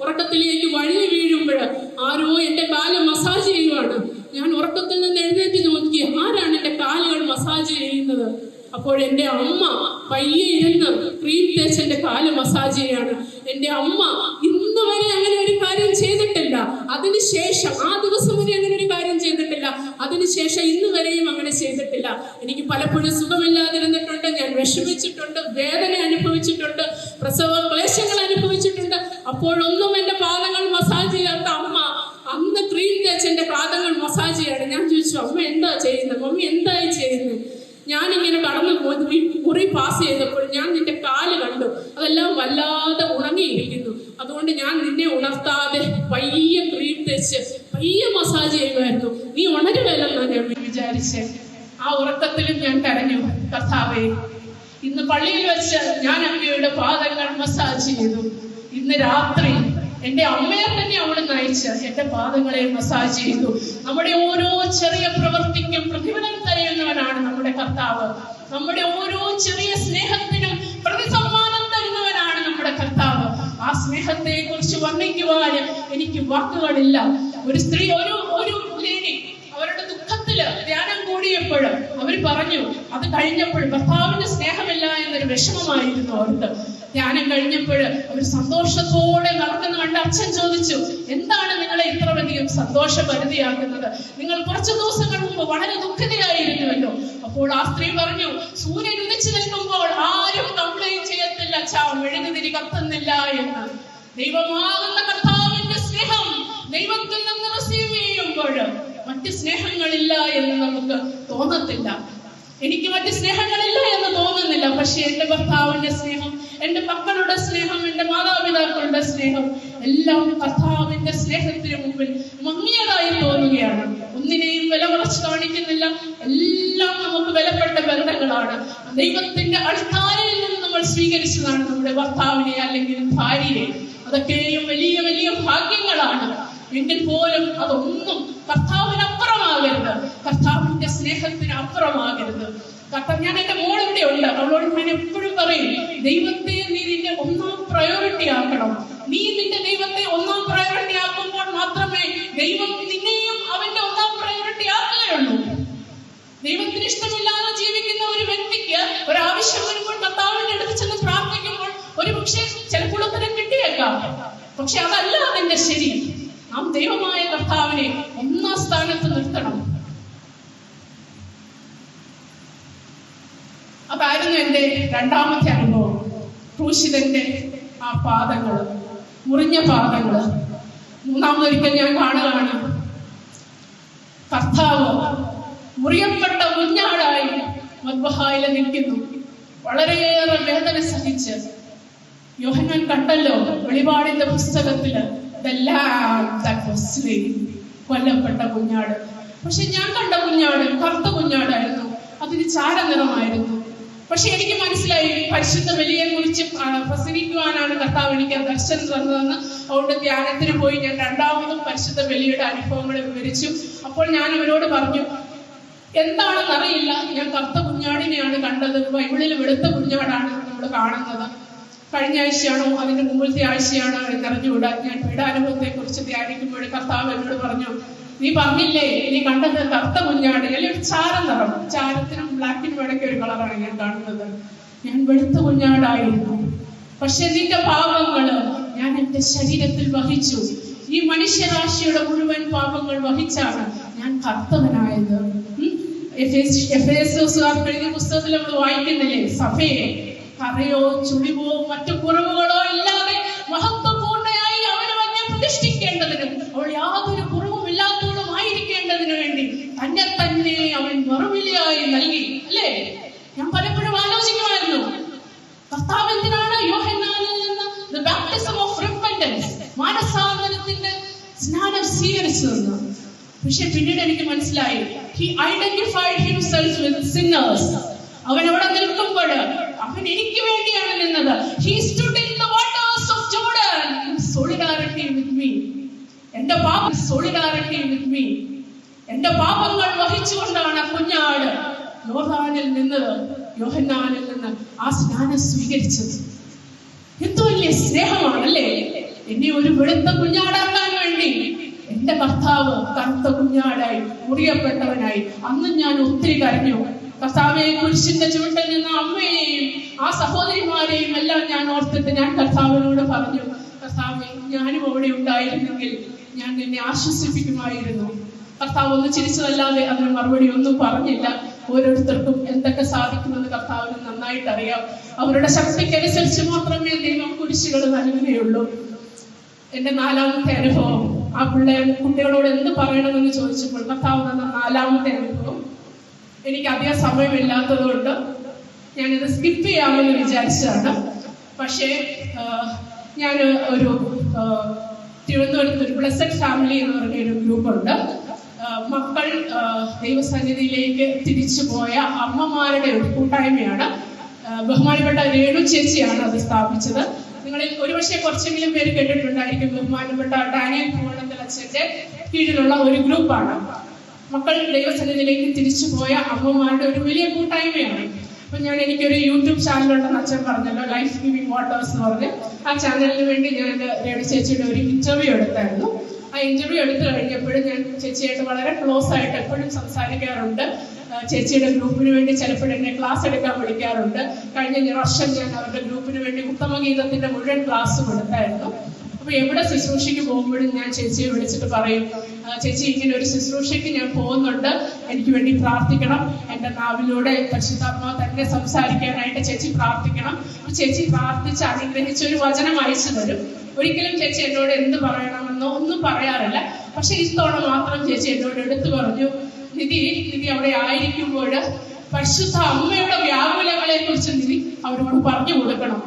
ഉറക്കത്തിലേക്ക് വഴുതി വീഴുമ്പോൾ ആരോ എൻ്റെ കാല് മസാജ് ചെയ്യുവാണ്. ഞാൻ ഉറക്കത്തിൽ നിന്ന് എഴുന്നേറ്റ് നോക്കി, ആരാണ് എൻ്റെ കാലുകൾ മസാജ് ചെയ്യുന്നത്? അപ്പോൾ എൻ്റെ അമ്മ പയ്യെ ഇരുന്ന് ക്രീം തേച്ച് എൻ്റെ കാല് മസാജ് ചെയ്യാണ്. എൻ്റെ അമ്മ ഇന്ന് വരെ അങ്ങനെ ഒരു കാര്യം ചെയ്തിട്ടില്ല. അതിനുശേഷം ആ ദിവസം വരെ അങ്ങനെ ഒരു കാര്യം ചെയ്തിട്ടില്ല. അതിനുശേഷം ഇന്ന് വരെയും അങ്ങനെ ചെയ്തിട്ടില്ല. എനിക്ക് പലപ്പോഴും സുഖമില്ലാതിരുന്നിട്ടുണ്ട്, ഞാൻ വിഷമിച്ചിട്ടുണ്ട്, വേദന അനുഭവിച്ചിട്ടുണ്ട്, പ്രസവ ക്ലേശങ്ങൾ അനുഭവിച്ചിട്ടുണ്ട്. അപ്പോഴൊന്നും എൻ്റെ പാദങ്ങൾ മസാജ് ചെയ്യാത്ത അമ്മ അന്ന് ക്രീം തേച്ച് എൻ്റെ പാദങ്ങൾ മസാജ് ചെയ്യാണ്. ഞാൻ ചോദിച്ചു, അമ്മ എന്താ ചെയ്യുന്നത്? മമ്മി എന്തായി ചെയ്യുന്നത്? ഞാനിങ്ങനെ കടന്നു പോയി കുറി പാസ് ചെയ്തപ്പോൾ ഞാൻ നിന്റെ കാല് കണ്ടു, അതെല്ലാം വല്ലാതെ ഉണങ്ങിയിരിക്കുന്നു. അതുകൊണ്ട് ഞാൻ നിന്നെ ഉണർത്താതെ പയ്യെ ക്രീം തേച്ച് പയ്യെ മസാജ് ചെയ്യുമായിരുന്നു. നീ ഉണരുവല്ലെന്നാണ് ഞാൻ വിചാരിച്ചേ. ആ ഉറക്കത്തിലും ഞാൻ കരഞ്ഞു, കർത്താവേ, ഇന്ന് പള്ളിയിൽ വെച്ച് ഞാൻ അങ്ങയുടെ പാദങ്ങൾ മസാജ് ചെയ്തു. ഇന്ന് രാത്രി എൻ്റെ അമ്മയെ തന്നെ അവൾ നയിച്ച് എൻ്റെ പാദങ്ങളെ മസാജ് ചെയ്തു. നമ്മുടെ ഓരോ ചെറിയ പ്രവൃത്തിക്കും പ്രതിഫലം തരുന്നവനാണ് നമ്മുടെ കർത്താവ്. നമ്മുടെ ഓരോ ചെറിയ സ്നേഹത്തിനും പ്രതിസമ്മാനം തരുന്നവനാണ് നമ്മുടെ കർത്താവ്. ആ സ്നേഹത്തെ കുറിച്ച് വർണ്ണിക്കുവാൻ എനിക്ക് വാക്കുകളില്ല. ഒരു സ്ത്രീ, ഒരു ലേഡി അവരുടെ ദുഃഖത്തില് ധ്യാനം കൂടിയപ്പോൾ അവർ പറഞ്ഞു, അത് കഴിഞ്ഞപ്പോൾ ഭർത്താവിന്റെ സ്നേഹമില്ല എന്നൊരു വിഷമമായിരുന്നു അവർക്ക്. ധ്യാനം കഴിഞ്ഞപ്പോൾ അവർ സന്തോഷത്തോടെ നടക്കുന്ന കണ്ട് അച്ഛൻ ചോദിച്ചു, എന്താണ് നിങ്ങളെ ഇത്രയധികം സന്തോഷപരിധിയാക്കുന്നത്? നിങ്ങൾ കുറച്ചു ദിവസങ്ങൾ മുമ്പ് വളരെ ദുഃഖിതയായിരുന്നുവല്ലോ. അപ്പോൾ ആ സ്ത്രീ പറഞ്ഞു, സൂര്യൻ ഉദിച്ചു നിൽക്കുമ്പോൾ ആരും കംപ്ലൈന്റ് ചെയ്യത്തില്ല, അച്ഛാ മെഴുകുതിരി കത്തുന്നില്ല എന്ന്. ദൈവമാകുന്ന കർത്താവിന്റെ സ്നേഹം ദൈവത്തിൽ നിന്ന് റിസീവ് ചെയ്യുമ്പോൾ മറ്റ് സ്നേഹങ്ങളില്ല എന്ന് നമുക്ക് തോന്നത്തില്ല. എനിക്ക് മറ്റ് സ്നേഹങ്ങളില്ല എന്ന് തോന്നുന്നില്ല. പക്ഷെ എൻ്റെ ഭർത്താവിന്റെ സ്നേഹം, എൻ്റെ മക്കളുടെ സ്നേഹം, എൻ്റെ മാതാപിതാക്കളുടെ സ്നേഹം എല്ലാം കർത്താവിന്റെ സ്നേഹത്തിന് മുമ്പിൽ മങ്ങിയതായി തോന്നുകയാണ്. ഒന്നിനെയും വില കുറച്ച് കാണിക്കുന്നില്ല. എല്ലാം നമുക്ക് വിലപ്പെട്ട ബന്ധങ്ങളാണ്. ദൈവത്തിന്റെ അൾത്താരയിൽ നിന്ന് നമ്മൾ സ്വീകരിച്ചതാണ് നമ്മുടെ ഭർത്താവിനെ അല്ലെങ്കിൽ ഭാര്യയെ. അതൊക്കെയും വലിയ വലിയ ഭാഗ്യങ്ങളാണ്. എങ്കിൽ പോലും അതൊന്നും കർത്താവിനപ്പുറമാകരുത്, കർത്താവിന്റെ സ്നേഹത്തിന് അപ്പുറമാകരുത്. ഞാൻ എൻ്റെ മോൾ ഇവിടെ ഉണ്ട്, അവളോട് ഞാൻ എപ്പോഴും പറയും, ദൈവത്തെ നീ നിന്റെ ഒന്നാം പ്രയോറിറ്റി ആക്കണം. നീ നിന്റെ ദൈവത്തെ ഒന്നാം പ്രയോറിറ്റി ആക്കുമ്പോൾ മാത്രമേ ദൈവം നിന്നെയും അവന്റെ ഒന്നാം പ്രയോറിറ്റി ആക്കുകയുള്ളൂ. ദൈവത്തിന് ഇഷ്ടമില്ലാതെ ജീവിക്കുന്ന ഒരു വ്യക്തിക്ക് ഒരാവശ്യം വരുമ്പോൾ കർത്താവിന്റെ അടുത്ത് ചെന്ന് പ്രാർത്ഥിക്കുമ്പോൾ ഒരു പക്ഷേ ചിലപ്പോൾ ഉത്തരം കിട്ടിയേക്കാം. പക്ഷെ അതല്ല അതിന്റെ ശരി. നാം ദൈവമായ കർത്താവിനെ ഒന്നാം സ്ഥാനത്ത് നിർത്തണം. അതായിരുന്നു എൻ്റെ രണ്ടാമത്തെ അനുഭവം. ക്രൂശിതന്റെ ആ പാദങ്ങള്, മുറിഞ്ഞ പാദങ്ങള്. മൂന്നാമതൊരിക്കൽ ഞാൻ കാണുകയാണ്, കർത്താവ് മുറിയപ്പെട്ട കുഞ്ഞാടായി മദ്ബഹായിൽ നിൽക്കുന്നു, വളരെയേറെ വേദന സഹിച്ച്. യോഹന്നാൻ കണ്ടല്ലോ വെളിപാടിന്റെ പുസ്തകത്തില്, കൊല്ലപ്പെട്ട കുഞ്ഞാട്. പക്ഷെ ഞാൻ കണ്ട കുഞ്ഞാട് കറുത്ത കുഞ്ഞാടായിരുന്നു, അതിന് ചാരനിറമായിരുന്നു. പക്ഷെ എനിക്ക് മനസ്സിലായി പരിശുദ്ധ ബലിയെ കുറിച്ച് പ്രസംഗിക്കുവാനാണ് കർത്താവ് എനിക്ക് ദർശനം തന്നതെന്ന്. അതുകൊണ്ട് ധ്യാനത്തിന് പോയി ഞാൻ രണ്ടാമതും പരിശുദ്ധ ബലിയുടെ അനുഭവങ്ങൾ വിവരിച്ചു. അപ്പോൾ ഞാൻ അവരോട് പറഞ്ഞു, എന്താണെന്നറിയില്ല, ഞാൻ കറുത്ത കുഞ്ഞാടിനെയാണ് കണ്ടത്. ബൈബിളിൽ വെളുത്ത കുഞ്ഞാടാണ് നമ്മൾ കാണുന്നത്. കഴിഞ്ഞ ആഴ്ചയാണോ അതിന്റെ മുമ്പത്തെ ആഴ്ചയാണോ എന്നറിഞ്ഞുകൂടാ. ഞാൻ പീഡാനുഭവത്തെ കുറിച്ച് ധ്യാനിക്കുമ്പോൾ കർത്താവ് എന്നോട് പറഞ്ഞു, നീ പറഞ്ഞില്ലേ നീ കണ്ടത് കറുത്ത കുഞ്ഞാട്, അല്ലെങ്കിൽ ചാരം നിറം. ചാരത്തിനും ബ്ലാക്കിനും ഇടയ്ക്ക് ഒരു കളറാണ് ഞാൻ കാണുന്നത്. ഞാൻ വെളുത്ത കുഞ്ഞാടായിരുന്നു. പക്ഷെ നിന്റെ പാപങ്ങള് ഞാൻ എന്റെ ശരീരത്തിൽ വഹിച്ചു. ഈ മനുഷ്യരാശിയുടെ മുഴുവൻ പാപങ്ങൾ വഹിച്ചാണ് ഞാൻ കർത്തവനായത്. എഫേസ്യർക്കാർക്ക് എഴുതിയ പുസ്തകത്തിൽ നമ്മൾ വായിക്കുന്നില്ലേ, സഭയെ കറയോ ചുളിവോ മറ്റു കുറവുകളോ ഇല്ലാതെ മഹത്വപൂർണ്ണയായി അവന് തന്നെ പ്രതിഷ്ഠിക്കേണ്ടതിനും അവൾ യാതൊരു കുറവുമില്ലാത്തവളും ആയിരിക്കേണ്ടതിനു വേണ്ടി തന്നെ തന്നെ അവൻ മറുവിലയായി നൽകി. അല്ലേ? ഞാൻ പലപ്പോഴും ആലോചിക്കുമായിരുന്നു, കർത്താവ് എന്തിനാണ് യോഹന്നാനിൽ നിന്ന് the baptism of repentance, മാനസാന്തരത്തിന്റെ സ്നാനം സ്വീകരിച്ചതെന്ന്. പക്ഷെ പിന്നീട് എനിക്ക് മനസ്സിലായി, He identified himself with sinners. അവൻ അവിടെ നിൽക്കുമ്പോൾ അവൻ എനിക്ക് വേണ്ടിയാണ് നിന്നത്. He stood in the waters of Jordan in solidarity with me. എന്റെ solidarity with me. എന്റെ പാപങ്ങൾ വഹിച്ചുകൊണ്ടാണ് കുഞ്ഞാട് യോഹന്നാനിൽ നിന്ന് ആ സ്നാനം സ്വീകരിച്ചത്. എന്തോ വലിയ സ്നേഹമാണല്ലേ. എന്നെ ഒരു വെളുത്ത കുഞ്ഞാടാക്കാൻ വേണ്ടി എന്റെ കർത്താവ് കറുത്ത കുഞ്ഞാടായി മുറിയപ്പെട്ടവനായി. അന്ന് ഞാൻ ഒത്തിരി കരഞ്ഞു. കർത്താവെ, കുരിശിന്റെ ചുവട്ടിൽ നിന്ന് അമ്മയെയും ആ സഹോദരിമാരെയും എല്ലാം ഞാൻ ഓർത്തിട്ട് ഞാൻ കർത്താവിനോട് പറഞ്ഞു, കർത്താവെ, ഞാനും അവിടെ ഉണ്ടായിരുന്നെങ്കിൽ ഞാൻ നിന്നെ ആശ്വസിപ്പിക്കുമായിരുന്നു. കർത്താവ് ഒന്ന് ചിരിച്ചതല്ലാതെ അതിന് മറുപടി ഒന്നും പറഞ്ഞില്ല. ഓരോരുത്തർക്കും എന്തൊക്കെ സാധിക്കുമെന്ന് കർത്താവിന് നന്നായിട്ട് അറിയാം. അവരുടെ ശക്തിക്കനുസരിച്ച് മാത്രമേ ദൈവം കുരിശുകൾ നൽകുകയുള്ളൂ. എന്റെ 4ാമത്തെ അനുഭവം, ആ കുട്ടികളോട് എന്ത് പറയണമെന്ന് ചോദിച്ചപ്പോൾ കർത്താവ് തന്ന 4ാമത്തെ അനുഭവം, എനിക്ക് അധികം സമയമില്ലാത്തത് കൊണ്ട് ഞാനിത് സ്കിപ്പ് ചെയ്യാമെന്ന് വിചാരിച്ചതാണ്. പക്ഷേ ഞാൻ ഒരു തിരുവനന്തപുരത്ത് ഒരു ബ്ലെസ്സഡ് ഫാമിലി എന്ന് പറഞ്ഞൊരു ഗ്രൂപ്പുണ്ട്. മക്കൾ ദൈവസന്നിധിയിലേക്ക് തിരിച്ചു പോയ അമ്മമാരുടെ ഒരു കൂട്ടായ്മയാണ്. ബഹുമാനപ്പെട്ട രേണു ചേച്ചിയാണ് അത് സ്ഥാപിച്ചത്. നിങ്ങളിൽ ഒരുപക്ഷെ കുറച്ചെങ്കിലും പേര് കേട്ടിട്ടുണ്ടായിരിക്കും. ബഹുമാനപ്പെട്ട ഡാനിയൽ പൂവണ്ണത്തിൽ അച്ഛന്റെ കീഴിലുള്ള ഒരു ഗ്രൂപ്പാണ്. മക്കൾ ദൈവസന്നിധിയിലേക്ക് തിരിച്ചു പോയ അമ്മമാരുടെ ഒരു വലിയ കൂട്ടായ്മയാണ്. അപ്പൊ എനിക്കൊരു യൂട്യൂബ് ചാനലുണ്ടെന്ന് അച്ഛൻ പറഞ്ഞല്ലോ, ലൈഫ് ഗിവിംഗ് വാട്ടേഴ്സ് എന്ന് പറഞ്ഞ്. ആ ചാനലിന് വേണ്ടി ഞാൻ രേണു ചേച്ചിയുടെ ഒരു ഇന്റർവ്യൂ എടുത്തായിരുന്നു. ആ ഇന്റർവ്യൂ എടുത്തു കഴിഞ്ഞപ്പോഴും ഞാൻ ചേച്ചിയായിട്ട് വളരെ ക്ലോസ് ആയിട്ട് എപ്പോഴും സംസാരിക്കാറുണ്ട്. ചേച്ചിയുടെ ഗ്രൂപ്പിന് വേണ്ടി ചിലപ്പോൾ എന്നെ ക്ലാസ് എടുക്കാൻ വിളിക്കാറുണ്ട്. കഴിഞ്ഞ വർഷം ഞാൻ അവരുടെ ഗ്രൂപ്പിന് വേണ്ടി ഉത്തമഗീതത്തിന്റെ മുഴുവൻ ക്ലാസ്സും എടുത്തായിരുന്നു. അപ്പൊ എവിടെ ശുശ്രൂഷയ്ക്ക് പോകുമ്പോഴും ഞാൻ ചേച്ചിയെ വിളിച്ചിട്ട് പറയും, ചേച്ചി, ഇങ്ങനെ ഒരു ശുശ്രൂഷയ്ക്ക് ഞാൻ പോകുന്നുണ്ട്, എനിക്ക് വേണ്ടി പ്രാർത്ഥിക്കണം. എൻ്റെ നാവിലൂടെ പരിശുദ്ധാത്മാവ് തന്നെ സംസാരിക്കാനായിട്ട് ചേച്ചി പ്രാർത്ഥിക്കണം. അപ്പൊ ചേച്ചി പ്രാർത്ഥിച്ച് അനുഗ്രഹിച്ചൊരു വചനം അയച്ചു തരും. ഒരിക്കലും ചേച്ചി എന്നോട് എന്ത് പറയണമെന്നോ ഒന്നും പറയാറില്ല. പക്ഷെ ഇത്തവണ മാത്രം ചേച്ചി എന്നോട് എടുത്തു പറഞ്ഞു, നിധി അവിടെ ആയിരിക്കുമ്പോൾ പരിശുദ്ധ അമ്മയുടെ വ്യാകുലങ്ങളെ കുറിച്ച് നിധി അവരോട് പറഞ്ഞു കൊടുക്കണം.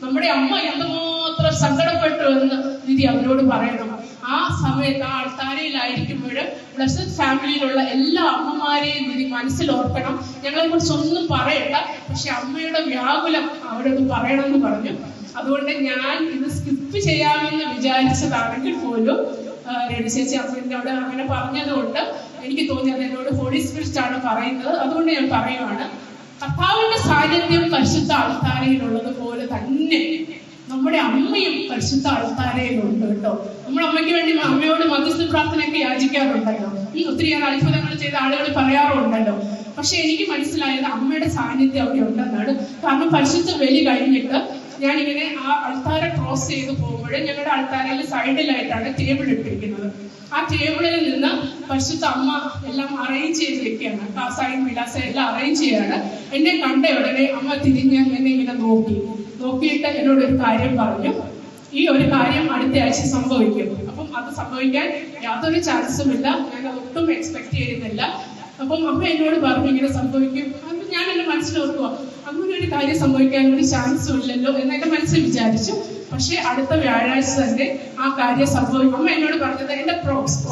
നമ്മുടെ അമ്മ എന്തുമാത്രം സങ്കടപ്പെട്ടു എന്ന് നിധി അവരോട് പറയണം. ആ സമയത്ത് ആ ആൾത്താരയിലായിരിക്കുമ്പോൾ ബ്ലെസ്സഡ് ഫാമിലിയിലുള്ള എല്ലാ അമ്മമാരെയും നിധി മനസ്സിലോർക്കണം. ഞങ്ങളെ കുറിച്ച് ഒന്നും പറയണ്ട, പക്ഷെ അമ്മയുടെ വ്യാകുലം അവരോട് പറയണമെന്ന് പറഞ്ഞു. അതുകൊണ്ട് ഞാൻ ഇത് സ്കിപ്പ് ചെയ്യാമെന്ന് വിചാരിച്ചതാണെങ്കിൽ പോലും രേണു ചേച്ചി അമ്മയോട് അങ്ങനെ പറഞ്ഞതുകൊണ്ട് എനിക്ക് തോന്നി അത് എന്നോട് ഹോളി സ്പിരിറ്റ് ആണ് പറയുന്നത്. അതുകൊണ്ട് ഞാൻ പറയുവാണ്, കർത്താവിന്റെ സാന്നിധ്യം പരിശുദ്ധ അൾത്താരയിലുള്ളത് പോലെ തന്നെ നമ്മുടെ അമ്മയും പരിശുദ്ധ അൾത്താരയിലുണ്ട് കേട്ടോ. നമ്മുടെ അമ്മയ്ക്ക് വേണ്ടി അമ്മയോട് മധ്യസ്ഥ പ്രാർത്ഥനയൊക്കെ യാചിക്കാറുണ്ടല്ലോ. ഒത്തിരിയേറെ അത്ഭുതങ്ങൾ ചെയ്ത ആളുകൾ പറയാറുണ്ടല്ലോ. പക്ഷെ എനിക്ക് മനസ്സിലായത് അമ്മയുടെ സാന്നിധ്യം അവിടെ ഉണ്ടെന്നാണ്. കാരണം പരിശുദ്ധ ബലി കഴിഞ്ഞിട്ട് ഞാനിങ്ങനെ ആ അൾത്താര ക്രോസ് ചെയ്ത് പോകുമ്പോൾ ഞങ്ങളുടെ അൾത്താരയിൽ സൈഡിലായിട്ടാണ് ടേബിൾ ഇട്ടിരിക്കുന്നത്. ആ ടേബിളിൽ നിന്ന് പരിശുദ്ധ അമ്മ എല്ലാം അറേഞ്ച് ചെയ്ത് വെക്കുകയാണ്. കാസായും വിലാസയും എല്ലാം അറേഞ്ച് ചെയ്യാണ്. എന്നെ കണ്ട ഉടനെ അമ്മ തിരിഞ്ഞ് എന്നെ ഇങ്ങനെ നോക്കിയിട്ട് എന്നോട് ഒരു കാര്യം പറഞ്ഞു, ഈ ഒരു കാര്യം അടുത്ത ആഴ്ച സംഭവിക്കും. അപ്പം അത് സംഭവിക്കാൻ യാതൊരു ചാൻസും ഇല്ല, ഞാൻ അതൊട്ടും എക്സ്പെക്ട് ചെയ്യുന്നില്ല. അപ്പം അമ്മ എന്നോട് പറഞ്ഞു ഇങ്ങനെ സംഭവിക്കും. അപ്പം ഞാൻ എൻ്റെ മനസ്സിലോർക്കുക, അങ്ങനെ ഒരു കാര്യം സംഭവിക്കാൻ ഒരു ചാൻസും ഇല്ലല്ലോ എന്നൊക്കെ മനസ്സിൽ വിചാരിച്ചു. പക്ഷെ അടുത്ത വ്യാഴാഴ്ച തന്നെ ആ കാര്യം സംഭവിക്കും. അമ്മ എന്നോട് പറഞ്ഞത് എൻ്റെ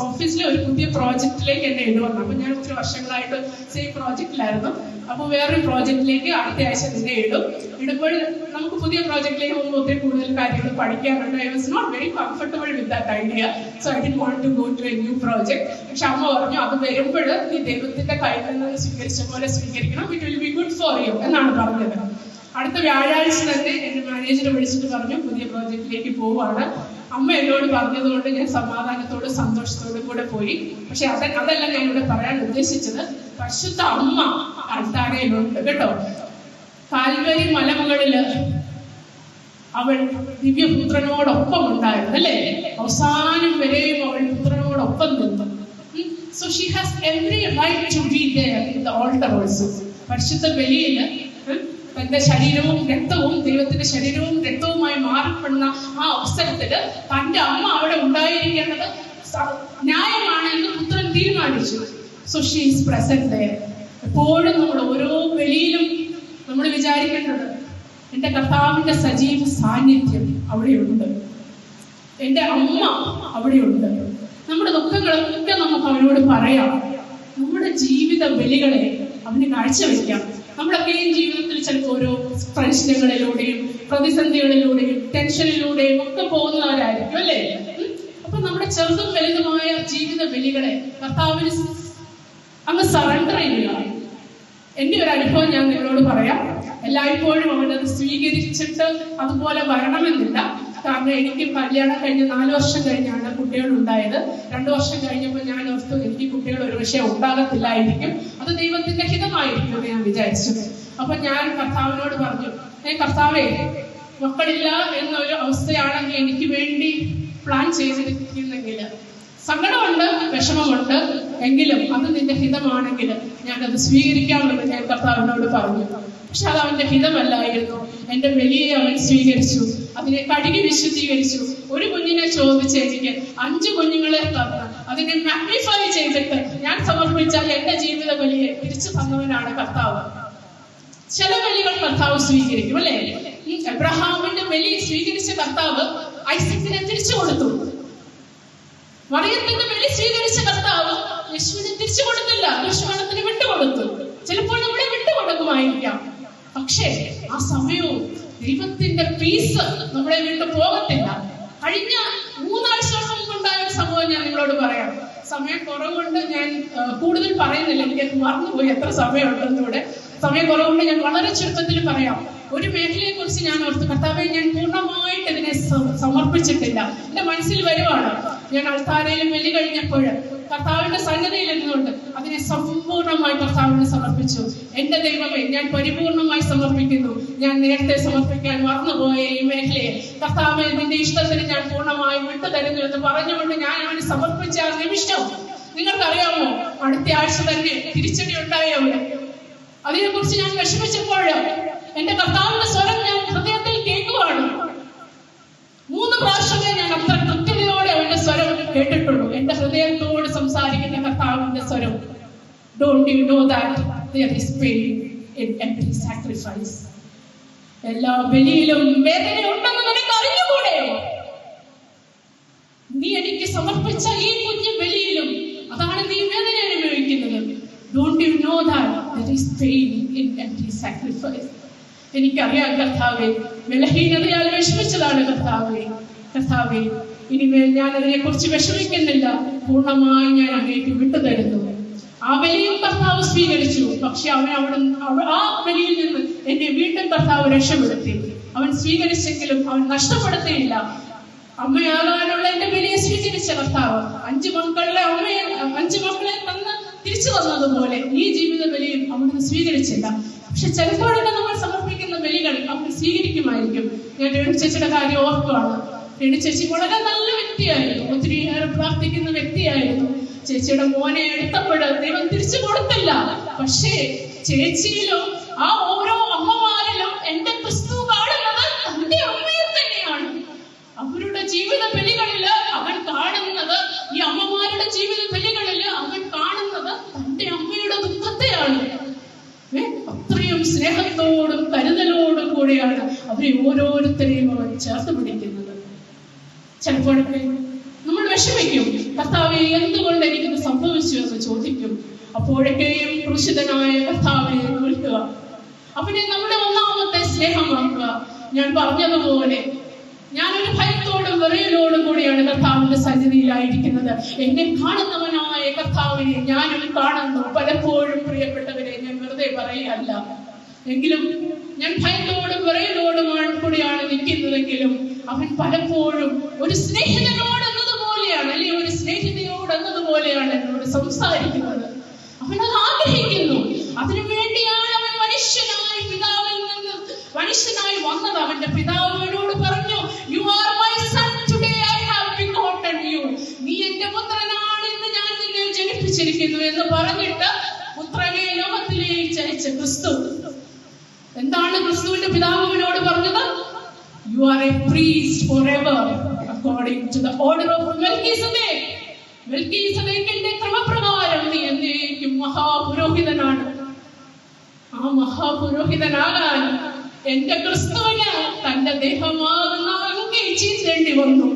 ഓഫീസിലെ ഒരു പുതിയ പ്രോജക്റ്റിലേക്ക് എന്നെ ഇടുവന്നു. അപ്പൊ ഞാൻ ഒത്തിരി വർഷങ്ങളായിട്ട് സെയിം പ്രോജക്റ്റിലായിരുന്നു. അപ്പോൾ വേറൊരു പ്രോജക്റ്റിലേക്ക് അടുത്ത ആഴ്ച തന്നെ ഇടുമ്പോൾ നമുക്ക് പുതിയ പ്രോജക്റ്റിലേക്ക് പോകുമ്പോൾ ഒത്തിരി കൂടുതൽ കാര്യങ്ങൾ പഠിക്കാറുണ്ട്. I was not very comfortable with that idea, so I didn't want to go to a new project. പക്ഷെ അമ്മ പറഞ്ഞു, അത് വരുമ്പോൾ നീ ദൈവത്തിന്റെ കയ്യിൽ നിന്ന് സ്വീകരിച്ച പോലെ സ്വീകരിക്കണം, it will be good for you എന്നാണ് പറഞ്ഞത്. അടുത്ത വ്യാഴാഴ്ച തന്നെ എന്റെ മാനേജറെ വിളിച്ചിട്ട് പറഞ്ഞു, പുതിയ പ്രോജക്റ്റിലേക്ക് പോവാണ്. അമ്മ എന്നോട് പറഞ്ഞതുകൊണ്ട് ഞാൻ സമാധാനത്തോടും സന്തോഷത്തോടും കൂടെ പോയി. പക്ഷെ അതല്ല ഞാൻ ഇവിടെ പറയാൻ ഉദ്ദേശിച്ചത്. പരിശുദ്ധ അമ്മ അൾത്താരയിലുണ്ട് കേട്ടോ. കാൽവരി മലമുകളില് അവൾ ദിവ്യപുത്രനോടൊപ്പം ഉണ്ടായിരുന്നു അല്ലേ? അവസാനം വരെയും അവൾ പുത്രനോടൊപ്പം നിന്നു. So she has every right to be there in the altar also. പരിശുദ്ധ ബലിയില് തന്റെ ശരീരവും രക്തവും ദൈവത്തിന്റെ ശരീരവും രക്തവുമായി മാറപ്പെടുന്ന ആ അവസരത്തില് തന്റെ അമ്മ അവിടെ ഉണ്ടായിരിക്കേണ്ടത് ന്യായമാണ് എന്ന് പുത്രൻ തീരുമാനിച്ചു. So she is present there. എപ്പോഴും നമ്മൾ ഓരോ ബലിയിലും നമ്മൾ വിചാരിക്കേണ്ടത് എൻ്റെ കർത്താവിന്റെ സജീവ സാന്നിധ്യം അവിടെയുണ്ട്, എൻ്റെ അമ്മ അവിടെയുണ്ട്. നമ്മുടെ ദുഃഖങ്ങളൊക്കെ നമുക്ക് അവരോട് പറയാം. നമ്മുടെ ജീവിത ബലികളെ അവന് കാഴ്ചവെക്കാം. നമ്മളൊക്കെയും ജീവിതത്തിൽ ചിലപ്പോൾ ഓരോ പ്രശ്നങ്ങളിലൂടെയും പ്രതിസന്ധികളിലൂടെയും ടെൻഷനിലൂടെയും ഒക്കെ പോകുന്നവരായിരിക്കും അല്ലേ? അപ്പൊ നമ്മുടെ ചെറുതും വലുതുമായ ജീവിത ബലികളെ കർത്താവിന് അങ്ങ് സറണ്ടർ ചെയ്യുക. എന്റെ ഒരു അനുഭവം ഞാൻ നിങ്ങളോട് പറയാം. എല്ലായ്പ്പോഴും അവനത് സ്വീകരിച്ചിട്ട് അതുപോലെ വരണമെന്നില്ല. കാരണം എനിക്ക് കല്യാണം കഴിഞ്ഞ് 4 വർഷം കഴിഞ്ഞാണ് കുട്ടികൾ ഉണ്ടായത്. 2 വർഷം കഴിഞ്ഞപ്പോൾ ഞാൻ ഓർത്തു എനിക്ക് കുട്ടികൾ ഒരു പക്ഷേ ഉണ്ടാകത്തില്ലായിരിക്കും, അത് ദൈവത്തിന്റെ ഹിതമായിരിക്കും എന്ന് ഞാൻ വിചാരിച്ചു. അപ്പൊ ഞാൻ കർത്താവിനോട് പറഞ്ഞു, കർത്താവേ, മക്കളില്ല എന്നൊരു അവസ്ഥയാണെങ്കിൽ എനിക്ക് വേണ്ടി പ്ലാൻ ചെയ്തിരിക്കുന്നെങ്കിൽ സങ്കടമുണ്ട്, വിഷമമുണ്ട്, എങ്കിലും അത് നിന്റെ ഹിതമാണെങ്കിൽ ഞാനത് സ്വീകരിക്കാമെന്ന് ഞാൻ കർത്താവിനോട് പറഞ്ഞു. പക്ഷെ അത് അവന്റെ ഹിതമല്ലായിരുന്നു. എന്റെ ബലിയെ അവൻ സ്വീകരിച്ചു, അതിനെ കഴുകി വിശുദ്ധീകരിച്ചു. ഒരു കുഞ്ഞിനെ ചോദിച്ച് എനിക്ക് 5 കുഞ്ഞുങ്ങളെ തന്ന് അതിനെ മാഗ്നിഫൈ ചെയ്തിട്ട് ഞാൻ സമർപ്പിച്ചാൽ എന്റെ ജീവിത ബലിയെ തിരിച്ചു തന്നവനാണ് കർത്താവ്. ചില ബലികൾ കർത്താവ് സ്വീകരിക്കും അല്ലേ? ഈ എബ്രഹാമിന്റെ ബലി സ്വീകരിച്ച കർത്താവ് ഐസക്കിനെ തിരിച്ചു കൊടുത്തു. മറിയത്തിന്റെ ബലി സ്വീകരിച്ച കർത്താവ് യേശുവിനെ തിരിച്ചു കൊടുത്തില്ല, ദുഷ്മരണത്തിന് വിട്ടുകൊടുത്തു. ചിലപ്പോൾ നമ്മളെ വിട്ടുകൊടുക്കുമായിരിക്കാം, പക്ഷേ ആ സമയവും ദൈവത്തിന്റെ പീസ് നമ്മളെ വിട്ടു പോകത്തില്ല. കഴിഞ്ഞ 3 ആഴ്ചകൾക്ക് മുമ്പുണ്ടായ ഒരു സംഭവം ഞാൻ നിങ്ങളോട് പറയാം. സമയം കുറവുകൊണ്ട് ഞാൻ കൂടുതൽ പറയുന്നില്ല, എനിക്ക് മറന്നുപോയി എത്ര സമയമുണ്ടെന്നൂടെ. സമയം കുറവുകൊണ്ട് ഞാൻ വളരെ ചുരുക്കത്തിൽ പറയാം. ഒരു മേഖലയെ കുറിച്ച് ഞാൻ ഓർത്തു, കർത്താവെ, ഞാൻ പൂർണ്ണമായിട്ട് ഇതിനെ സമർപ്പിച്ചിട്ടില്ല. എന്റെ മനസ്സിൽ വരുവാണ്. ഞാൻ അൾത്താരയിലും ബലി കഴിഞ്ഞപ്പോൾ കർത്താവിന്റെ സന്നിധിയിൽ ഇരുന്നുകൊണ്ട് അതിനെ സമ്പൂർണ്ണമായി കർത്താവിന് സമർപ്പിച്ചു. എന്റെ ദൈവമേ, ഞാൻ പരിപൂർണമായി സമർപ്പിക്കുന്നു. ഞാൻ നേരത്തെ സമർപ്പിക്കാൻ മറന്നുപോയ ഈ മേഖലയെ കർത്താവെ, നിന്റെ ഇഷ്ടത്തിന് ഞാൻ പൂർണ്ണമായി വിട്ടു തരുന്നു എന്ന് പറഞ്ഞുകൊണ്ട് ഞാൻ അവന് സമർപ്പിച്ച ആ നിമിഷം നിങ്ങൾക്കറിയാമോ, അടുത്ത ആഴ്ച തന്നെ തിരിച്ചടി ഉണ്ടായി അവിടെ. അതിനെ കുറിച്ച് ഞാൻ വിഷമിച്ചപ്പോൾ എന്റെ കർത്താവിന്റെ സ്വരം ഞാൻ ഹൃദയത്തിൽ കേൾക്കുവാണ്. 3 പ്രാവശ്യമേ ഞാൻ അത്ര കൃത്യതയോടെ അവന്റെ സ്വരം കേട്ടിട്ടുള്ളൂ. എന്റെ ഹൃദയത്തോട് സംസാരിക്കുന്ന കർത്താവിന്റെ സ്വരം. Don't you know that there is pain in every sacrifice? എല്ലാ ബലിയിലും വേദനയുണ്ടെന്ന് നിനക്ക് അറിഞ്ഞുകൂടെ? നീ എനിക്ക് സമർപ്പിച്ച ഈ കുഞ്ഞു ബലിയിലും അതാണ് നീ വേദന അനുഭവിക്കുന്നത്. Don't you know that there is pain in every sacrifice? എനിക്കറിയാം കർത്താവേ, ബലഹീനതയാൽ വിഷമിച്ചതാണ് കർത്താവേ. കർത്താവേ, ഇനിമേൽ ഞാൻ അതിനെ കുറിച്ച് വിഷമിക്കുന്നില്ല, പൂർണ്ണമായി ഞാൻ അങ്ങേക്ക് വിട്ടുതരുന്നു. ആ ബലിയും കർത്താവ് സ്വീകരിച്ചു. പക്ഷെ അവൻ ആ ബലിയിൽ നിന്ന് എന്നെ വീണ്ടും കർത്താവ് രക്ഷപ്പെടുത്തി. അവൻ സ്വീകരിച്ചെങ്കിലും അവൻ നഷ്ടപ്പെടുത്തിയില്ല. അമ്മയാകാനുള്ള എന്റെ ബലിയെ സ്വീകരിച്ച കർത്താവ് 5 മക്കളെ തന്ന് തിരിച്ചു തന്നതുപോലെ ഈ ജീവിത ബലിയും അവിടുന്ന് സ്വീകരിച്ചില്ല. പക്ഷെ ചിലപ്പോഴൊക്കെ നമ്മൾ സമർപ്പിക്കുന്ന ബലികൾ അവൻ സ്വീകരിക്കുമായിരിക്കും. ഞാൻ രേണു ചേച്ചിയുടെ കാര്യം ഓർക്കുകയാണ്. രേണു ചേച്ചി വളരെ നല്ല വ്യക്തിയായിരുന്നു, ഒത്തിരിയേറെ പ്രാർത്ഥിക്കുന്ന വ്യക്തിയായിരുന്നു. ചേച്ചിയുടെ മോനെ എടുത്തപ്പോൾ ദൈവം തിരിച്ചു കൊടുത്തില്ല. പക്ഷേ ചേച്ചിയിലും ആ ഓരോ അമ്മമാരിലും എന്റെ ക്രിസ്തു കാണുന്നത് തന്റെ അമ്മയെ തന്നെയാണ്. അവരുടെ ജീവിത ബലികളില് അവൻ കാണുന്നത്, ഈ അമ്മമാരുടെ ജീവിത ബലികളില് അവൻ കാണുന്നത് തന്റെ അമ്മയുടെ ദുഃഖത്തെയാണ്. അത്രയും സ്നേഹത്തോടും കരുതലോടും കൂടെയാണ് അവരെ ഓരോരുത്തരെയും അവൻ ചേർത്ത് പിടിക്കുന്നത്. ചിലപ്പോഴൊക്കെ നമ്മൾ വിഷമിക്കും, കർത്താവെ, എന്തുകൊണ്ട് എനിക്കിത് സംഭവിച്ചു എന്ന് ചോദിക്കും. അപ്പോഴൊക്കെയും ക്രൂശിതനായ കർത്താവെ നോക്കുക, അവനെ നമ്മുടെ ഒന്നാമത്തെ സ്നേഹമാക്കുക. ഞാൻ പറഞ്ഞതുപോലെ ഞാനൊരു ഭയത്തോടും വിറയലോടും കൂടിയാണ് കർത്താവിന്റെ സന്നിധിയിലായിരിക്കുന്നത്. എന്നെ കാണുന്നവനായ കർത്താവിനെ ഞാനും കാണുന്നു. പലപ്പോഴും പ്രിയപ്പെട്ടവരെ, ഞാൻ വെറുതെ പറയുകയല്ല, എങ്കിലും ഞാൻ ഭയത്തോടും വിറയലോടും കൂടിയാണ് നിൽക്കുന്നതെങ്കിലും അവൻ പലപ്പോഴും ഒരു സ്നേഹിതനോട് എന്നതുപോലെയാണ്, അല്ലെങ്കിൽ ഒരു സ്നേഹിതയോട് എന്നതുപോലെയാണ് എന്നോട് സംസാരിക്കുന്നത്. അവനത് ആഗ്രഹിക്കുന്നു. അതിനു വേണ്ടിയാണ് അവൻ മനുഷ്യനായി പിതാവിൽ നിന്ന് മനുഷ്യനായി വന്നത്. അവന്റെ പിതാവിനോട് പറഞ്ഞു, "You are my son, today I have begotten you." നീ എന്റെ പുത്രനാണ്, ഇന്ന് ഞാൻ നിന്നെ ജനിപ്പിച്ചിരിക്കുന്നു എന്ന് പറഞ്ഞിട്ട് പുത്രനെ ലോകത്തിലേക്ക് അയച്ച ക്രിസ്തു. എന്താണ് ക്രിസ്തുവിന്റെ പിതാവിനോട് പറഞ്ഞത്? "You are a priest forever according to the order of Melchizedek." മെൽക്കീസേദെക്കിന്റെ ക്രമപ്രകാരം നീ എന്നേക്കും മഹാപുരോഹിതനാണ്. ആ മഹാപുരോഹിതനാകാൻ എന്റെ ക്രിസ്തുവിന് തന്റെ ദേഹമാകുന്ന അങ്കി ചീന്തേണ്ടി വന്നു.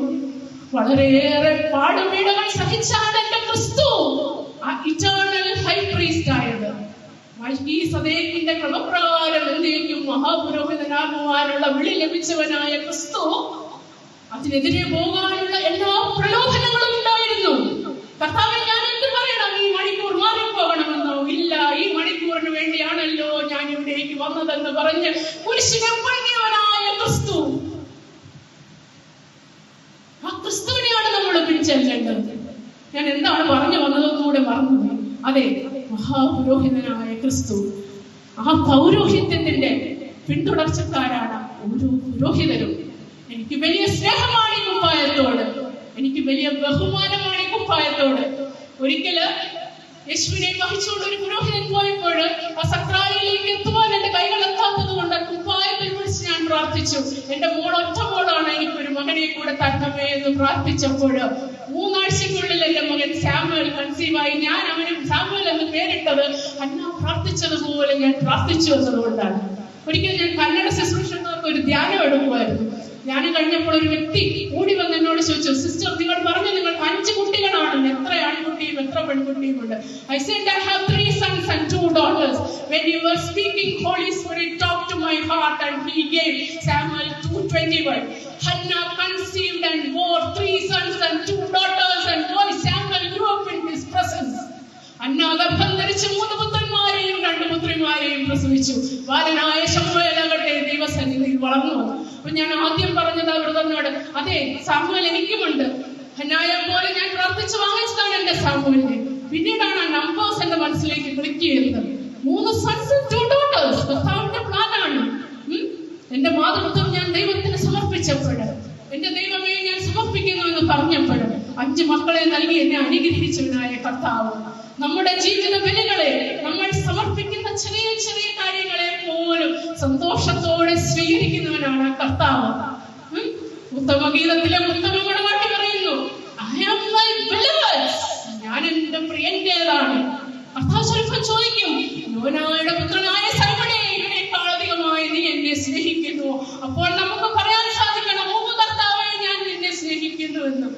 വളരെയേറെ പാടുപീടുകൾ സഹിച്ചാണ് എന്റെ ക്രിസ്തു ആ ഇറ്റേണൽ ഹൈ പ്രീസ്റ്റ് ആയത്, ഈ സദേക്കിന്റെ ക്രമപ്രകാരം എന്നേക്കും മഹാപുരോഹിതനാകുവാനുള്ള വിളി ലഭിച്ചവനായ ക്രിസ്തു അതിനെതിരെ പോകാനുള്ള എല്ലാ പ്രലോഭനങ്ങളും ഉണ്ടായിരുന്നു. കർത്താവേ, ഞാൻ എന്ത് പറയണം? ഈ മണിക്കൂർ മാറിപ്പോകണമെന്നോ? ഇല്ല, ഈ മണിക്കൂറിന് വേണ്ടിയാണല്ലോ ഞാൻ ഇവിടേക്ക് വന്നതെന്ന് പറഞ്ഞ് കുരിശിനെ പണിയവനായ ക്രിസ്തു, ആ ക്രിസ്തുവിനെയാണ് നമ്മൾ പിടിച്ചെല്ലേണ്ടത്. ഞാൻ എന്താണ് പറഞ്ഞു വന്നതെന്നുകൂടെ മറന്നു. അതെ, മഹാപുരോഹിതനായ ക്രിസ്തു, ആ പൗരോഹിത്യത്തിന്റെ പിന്തുടർച്ചക്കാരാണ് ഓരോ പുരോഹിതരും. എനിക്ക് വലിയ സ്നേഹമാണ് ഈ കുപ്പായത്തോട്, എനിക്ക് വലിയ ബഹുമാനമാണ് ഈ കുപ്പായത്തോട്. ഒരിക്കല് യേശുവിനെ വഹിച്ചുകൊണ്ട് ഒരു പുരോഹിതൻ പോയപ്പോൾ ആ സക്രാരിയിലേക്ക് എത്തുവാൻ എന്റെ കൈകൾ എത്താത്തത് കൊണ്ട് കുപ്പായത്തിൽ പിടിച്ച് ഞാൻ പ്രാർത്ഥിച്ചു. എന്റെ മോൾ ഒറ്റ മോളാണ്, എനിക്കൊരു മകനെ കൂടെ തരണമേ എന്ന് പ്രാർത്ഥിച്ചപ്പോൾ 3 ആഴ്ചക്കുള്ളിൽ എന്റെ മകൻ സാമുവൽ കൺസീവായി. ഞാൻ അവന് സാമുവൽ എന്ന് പേരിട്ടത് അന്ന പ്രാർത്ഥിച്ചതുപോലെ ഞാൻ പ്രാർത്ഥിച്ചു എന്നതുകൊണ്ടാണ്. ഒരിക്കൽ ഞാൻ കന്നഡ ശുശ്രൂഷകർക്ക് ഒരു ധ്യാനം എടുക്കുമായിരുന്നു. ധ്യാനം കഴിഞ്ഞപ്പോൾ ഒരു വ്യക്തി കൂടി വന്ന് എന്നോട് ചോദിച്ചു, സിസ്റ്റർ, നിങ്ങൾ പറഞ്ഞു നിങ്ങൾക്ക് 5 കുട്ടികളാണ്, എത്ര ആൺകുട്ടിയും എത്ര പെൺകുട്ടിയും ഉണ്ട്? I said I have 3 sons and 2 daughters. When you were speaking, Holy Spirit talked to my heart and he gave Samuel 2:21. Hannah conceived and bore 3 sons and 2 daughters, and boy Samuel grew up in his presence. അന്ന ഗർഭം ധരിച്ച് 3 പുത്രന്മാരെയും 2 പുത്രിമാരെയും പ്രസവിച്ചു. ബാലനായ ശമൂവേലാകട്ടെ ദൈവസന്നിധിയിൽ വളർന്നു വന്നു. അപ്പൊ ഞാൻ ആദ്യം പറഞ്ഞത് അവരോട്, അതെ, സാമുവേൽ എനിക്കുമുണ്ട്. ഹന്നായെ പോലെ ഞാൻ പ്രാർത്ഥിച്ച് വാങ്ങിച്ചതാണ് എന്റെ സാമുവേലിനെ. പിന്നീടാണ് ആ നമ്പേഴ്സ് എന്റെ മനസ്സിലേക്ക് ക്ലിക്ക് ചെയ്യുന്നത്. 3 sons and 2 daughters കർത്താവിന്റെ പ്ലാനാണ്. എന്റെ മാതൃത്വം ഞാൻ ദൈവത്തിന് സമർപ്പിച്ചപ്പോൾ, എന്റെ ദൈവമേ ഞാൻ സമർപ്പിക്കുന്നു എന്ന് പറഞ്ഞപ്പോൾ 5 മക്കളെ നൽകി എന്നെ അനുഗ്രഹിച്ചവനായ കർത്താവ് നമ്മുടെ ജീവിത ബലികളെ, നമ്മൾ സമർപ്പിക്കുന്ന ചെറിയ ചെറിയ കാര്യങ്ങളെ പോലും സന്തോഷത്തോടെ സ്വീകരിക്കുന്നവനാണ് കർത്താവ്. ഉത്തമഗീതത്തിലെ ഉത്തമങ്ങളുടെ പാട്ട് പറയുന്നു, I am my beloved, ഞാൻ എന്റെ പ്രിയന്റേതാണ്. കർത്താവ് സ്വല്പം ചോദിക്കും, യോനായുടെ പുത്രനായ സൈമണേ, ഇതിനേക്കാൾ അധികമായി നീ എന്നെ സ്നേഹിക്കുന്നു. അപ്പോൾ നമുക്ക് പറയാൻ സാധിക്കണം, കർത്താവേ, ഞാൻ നിന്നെ സ്നേഹിക്കുന്നു എന്ന്.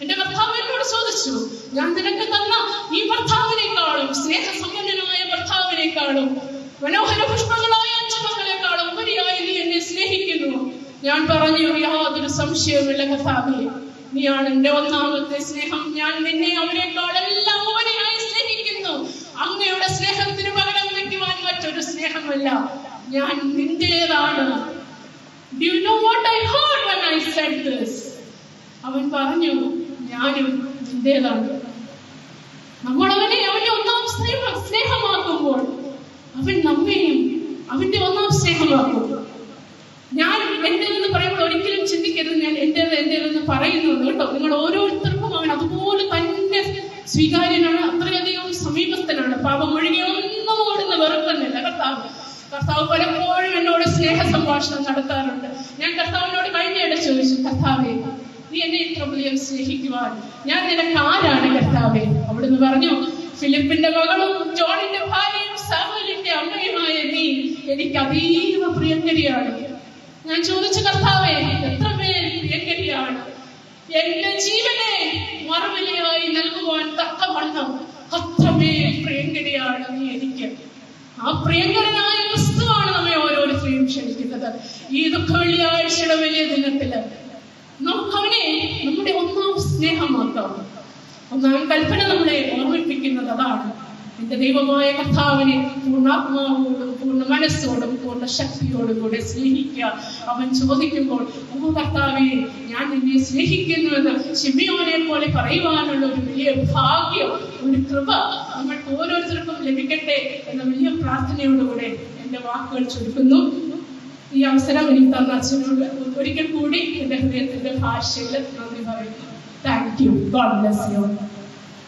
എന്റെ കർത്താവ് എന്നോട് ചോദിച്ചു, ഞാൻ നിനക്ക് തന്ന ഈ ഭർത്താവിനേക്കാളും, സ്നേഹസമ്പന്നനായ ഭർത്താവിനേക്കാളും, മനോഹര പുഷ്പങ്ങളായ 5 മക്കളെക്കാളും ഉപരിയായി നീ എന്നെ സ്നേഹിക്കുന്നു. ഞാൻ പറഞ്ഞു, യാതൊരു സംശയവുമില്ല കർത്താവേ, നീയാണ് എന്റെ ഒന്നാമത്തെ സ്നേഹം. ഞാൻ നിന്നെ അവരെക്കാളെല്ലാം ഉപരിയായി സ്നേഹിക്കുന്നു. അങ്ങയുടെ സ്നേഹത്തിന് പകരം വയ്ക്കുവാൻ മറ്റൊരു സ്നേഹമല്ല, ഞാൻ നിന്റേതാണ്. Do you know what I heard when I said this? അവൻ പറഞ്ഞു, ഞാനും നിന്റേതാണ്. നമ്മൾ അവന്റെ ഒന്നാം സ്നേഹമാക്കുമ്പോൾ അവൻ നമ്മെയും അവന്റെ ഒന്നാം സ്നേഹമാക്കും. ഞാൻ എന്റേതെന്ന് പറയുമ്പോൾ ഒരിക്കലും ചിന്തിക്കരുത് ഞാൻ എന്റേതെന്ന് പറയുന്നുണ്ട് കേട്ടോ. നിങ്ങൾ ഓരോരുത്തർക്കും അവൻ അതുപോലെ തന്നെ സ്വീകാര്യനാണ്, അത്രയധികം സമീപസ്ഥനാണ്. പാപം ഒഴികെ ഒന്നും ഓടുന്ന വെറുക്കുന്നില്ല കർത്താവ് പലപ്പോഴും എന്നോട് സ്നേഹ സംഭാഷണം നടത്താറുണ്ട്. ഞാൻ കർത്താവിനോട് കഴിഞ്ഞിടെ ചോദിച്ചു, കർത്താവേ, നീ എന്നെ ഇത്ര വലിയ സ്നേഹിക്കുവാൻ ഞാൻ നിനക്ക് ആരാണ് കർത്താവേ? അവിടുന്ന് പറഞ്ഞു, ഫിലിപ്പിന്റെ മകളും ജോണിന്റെ ഭാര്യയും സാമുവേലിന്റെ അമ്മയുമായ നീ എനിക്ക് അതീവ പ്രിയങ്കരിയാണ്. ഞാൻ ചോദിച്ചു, കർത്താവേ, എത്ര പേർ പ്രിയങ്കരിയാണ്? എന്റെ ജീവനെ മറുവിലയായി നൽകുവാൻ തക്കവണ്ണം അത്രമേൽ പ്രിയങ്കരിയാണ് നീ എനിക്ക്. ആ പ്രിയങ്കരനായ ക്രിസ്തുവാണ് നമ്മെ ഓരോരുത്തരെയും ക്ഷണിക്കുന്നത്. ഈ ദുഃഖ വെള്ളിയാഴ്ചയുടെ വലിയ ദിനത്തില് നമുക്കവനെ നമ്മുടെ ഒന്നാം സ്നേഹമാക്കാം. ഒന്നാം കൽപ്പന നമ്മളെ ഓർമ്മിപ്പിക്കുന്നത് അതാണ്. എന്റെ ദൈവമായ കർത്താവിനെ പൂർണ്ണാത്മാവോടും പൂർണ്ണ മനസ്സോടും പൂർണ്ണ ശക്തിയോടും കൂടെ സ്നേഹിക്കുക. അവൻ ചോദിക്കുമ്പോൾ, ഓ കർത്താവേ, ഞാൻ നിന്നെ സ്നേഹിക്കുന്നുവെന്ന് ശിമയോനെ പോലെ പറയുവാനുള്ള ഒരു വലിയ ഭാഗ്യം, ഒരു കൃപ നമ്മൾക്ക് ഓരോരുത്തർക്കും ലഭിക്കട്ടെ എന്ന വലിയ പ്രാർത്ഥനയോടുകൂടെ എന്റെ വാക്കുകൾ ചുരുക്കുന്നു. ഈ അവസരം എനിക്ക് തന്ന അച്ഛനോട് ഒരിക്കൽ കൂടി എന്റെ ഹൃദയത്തിന്റെ ഭാഷയിൽ നന്ദി പറയുന്നു. Thank you. God bless you.